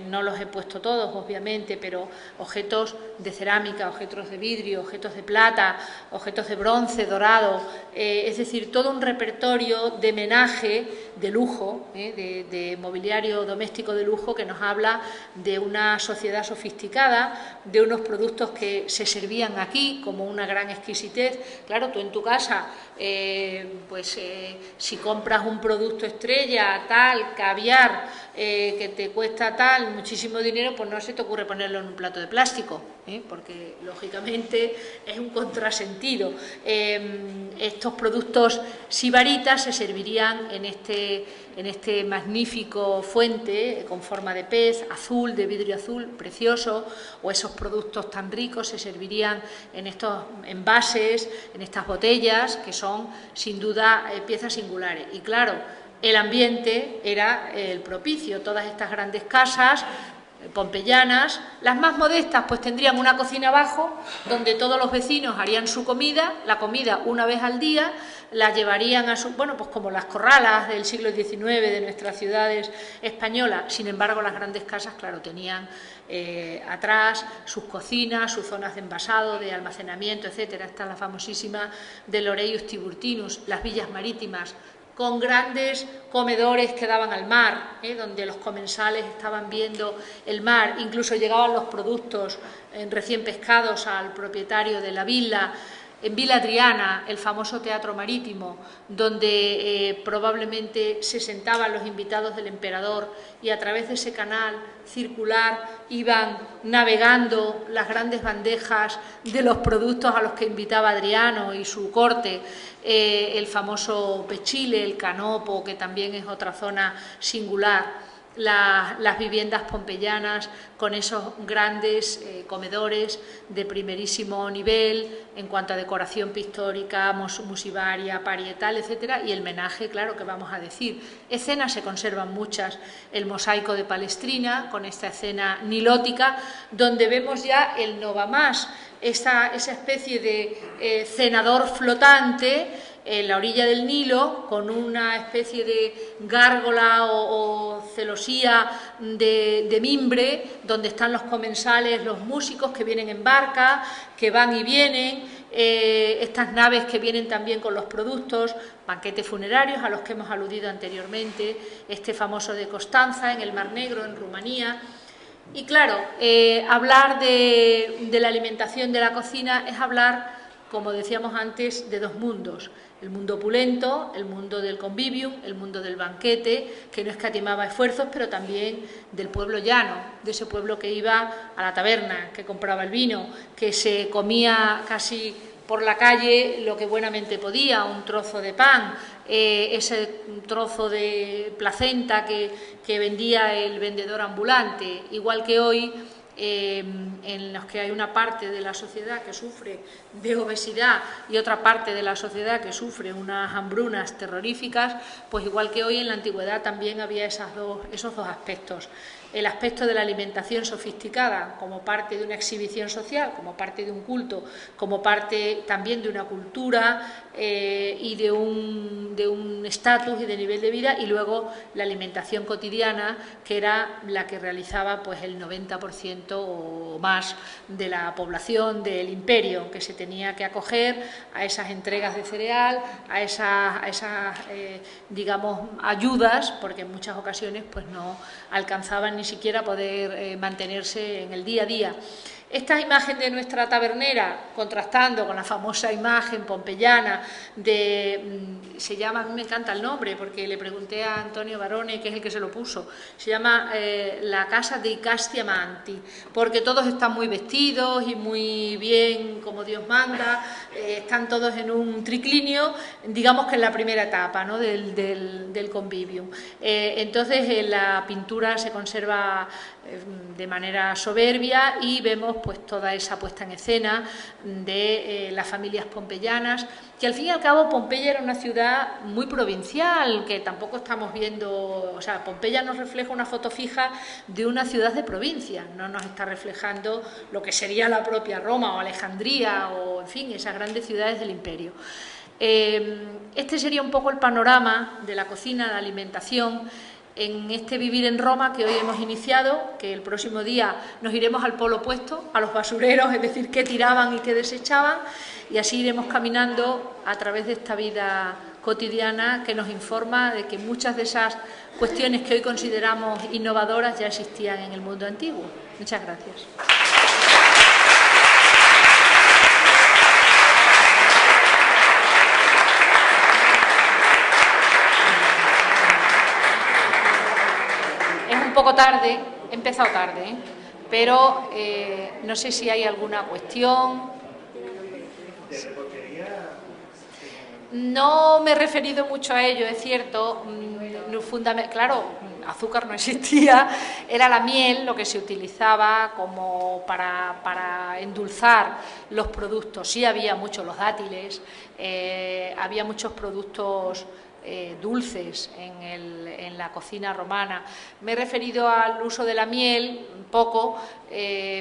no los he puesto todos, obviamente, pero objetos de cerámica, objetos de vidrio, objetos de plata, objetos de bronce, dorado, es decir, todo un repertorio de menaje, de lujo, de mobiliario doméstico de lujo, que nos habla de una sociedad sofisticada, de unos productos que se servían aquí como una gran exquisitez. Claro, tú en tu casa, si compras un producto estrella, tal, caviar, que te cuesta tal, muchísimo dinero, pues no se te ocurre ponerlo en un plato de plástico, porque lógicamente es un contrasentido. Estos productos sibaritas se servirían en este magnífico fuente con forma de pez, azul, de vidrio azul, precioso, o esos productos tan ricos se servirían en estos envases, en estas botellas, que son sin duda piezas singulares. Y claro, el ambiente era el propicio, todas estas grandes casas pompeyanas. Las más modestas pues tendrían una cocina abajo donde todos los vecinos harían su comida, la comida una vez al día, la llevarían a su, bueno, pues como las corralas del siglo XIX de nuestras ciudades españolas. Sin embargo, las grandes casas, claro, tenían atrás sus cocinas, sus zonas de envasado, de almacenamiento, etcétera. Está la famosísima del Oreius Tiburtinus, las villas marítimas, con grandes comedores que daban al mar, donde los comensales estaban viendo el mar, incluso llegaban los productos recién pescados al propietario de la villa. En Villa Adriana, el famoso teatro marítimo, donde probablemente se sentaban los invitados del emperador y a través de ese canal circular iban navegando las grandes bandejas de los productos a los que invitaba Adriano y su corte, el famoso Pechile, el Canopo, que también es otra zona singular. Las viviendas pompeyanas con esos grandes comedores de primerísimo nivel en cuanto a decoración pictórica, musivaria, parietal, etcétera, y el menaje, claro, que vamos a decir. Escenas se conservan muchas, el mosaico de Palestrina, con esta escena nilótica, donde vemos ya el no va más, esa especie de cenador flotante en la orilla del Nilo, con una especie de gárgola o celosía de mimbre, donde están los comensales, los músicos que vienen en barca, que van y vienen, estas naves que vienen también con los productos, banquetes funerarios a los que hemos aludido anteriormente, este famoso de Constanza en el Mar Negro, en Rumanía. Y claro, hablar de la alimentación de la cocina es hablar, como decíamos antes, de dos mundos. El mundo opulento, el mundo del convivium, el mundo del banquete, que no escatimaba esfuerzos, pero también del pueblo llano, de ese pueblo que iba a la taberna, que compraba el vino, que se comía casi por la calle lo que buenamente podía, un trozo de pan, ese trozo de placenta que vendía el vendedor ambulante, igual que hoy, en los que hay una parte de la sociedad que sufre de obesidad y otra parte de la sociedad que sufre unas hambrunas terroríficas, pues igual que hoy en la antigüedad también había esos dos aspectos. El aspecto de la alimentación sofisticada como parte de una exhibición social, como parte de un culto, como parte también de una cultura y de un estatus y de nivel de vida, y luego la alimentación cotidiana, que era la que realizaba pues el 90% o más de la población del imperio, que se tenía que acoger a esas entregas de cereal, a esas digamos, ayudas, porque en muchas ocasiones pues no alcanzaban ni siquiera poder mantenerse en el día a día. Esta imagen de nuestra tabernera, contrastando con la famosa imagen pompeyana se llama, a mí me encanta el nombre, porque le pregunté a Antonio Barone, que es el que se lo puso, se llama la Casa dei Casti Amanti, porque todos están muy vestidos y muy bien, como Dios manda, están todos en un triclinio, digamos que en la primera etapa, ¿no?, del convivium. Entonces la pintura se conserva de manera soberbia y vemos pues toda esa puesta en escena de las familias pompeyanas, que al fin y al cabo Pompeya era una ciudad muy provincial, que tampoco estamos viendo, o sea, Pompeya nos refleja una foto fija de una ciudad de provincia, no nos está reflejando lo que sería la propia Roma o Alejandría o, en fin, esas grandes ciudades del imperio. Este sería un poco el panorama de la cocina, de la alimentación, en este vivir en Roma que hoy hemos iniciado, que el próximo día nos iremos al polo opuesto, a los basureros, es decir, qué tiraban y qué desechaban, y así iremos caminando a través de esta vida cotidiana que nos informa de que muchas de esas cuestiones que hoy consideramos innovadoras ya existían en el mundo antiguo. Muchas gracias. Un poco tarde, he empezado tarde, pero no sé si hay alguna cuestión. No me he referido mucho a ello, es cierto. Claro, azúcar no existía, era la miel lo que se utilizaba como para endulzar los productos. Sí había muchos los dátiles, había muchos productos dulces en la cocina romana. Me he referido al uso de la miel un poco,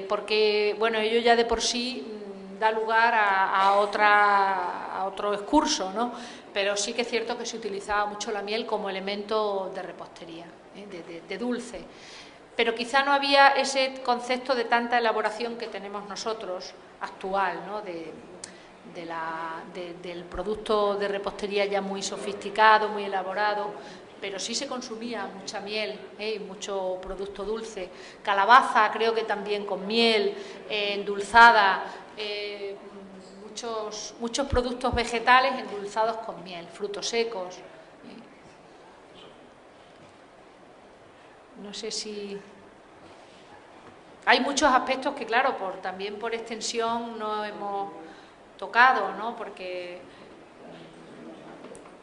porque bueno, ello ya de por sí da lugar a otro excurso, ¿no? Pero sí que es cierto que se utilizaba mucho la miel como elemento de repostería, de dulce. Pero quizá no había ese concepto de tanta elaboración que tenemos nosotros actual, ¿no? Del producto de repostería ya muy sofisticado, muy elaborado, pero sí se consumía mucha miel, y mucho producto dulce. Calabaza, creo que también con miel, endulzada, muchos productos vegetales endulzados con miel, frutos secos. No sé si... Hay muchos aspectos que, claro, también por extensión no hemos tocado, ¿no? Porque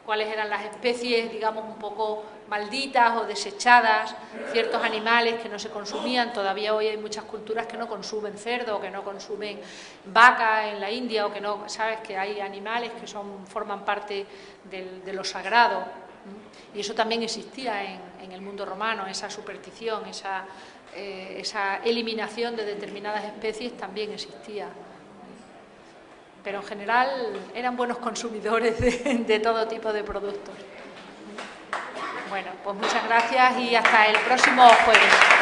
cuáles eran las especies, digamos, un poco malditas o desechadas, ciertos animales que no se consumían. Todavía hoy hay muchas culturas que no consumen cerdo, que no consumen vaca en la India, o que no, sabes que hay animales que forman parte de lo sagrado. Y eso también existía en el mundo romano, esa superstición, esa eliminación de determinadas especies también existía. Pero en general eran buenos consumidores de todo tipo de productos. Bueno, pues muchas gracias y hasta el próximo jueves.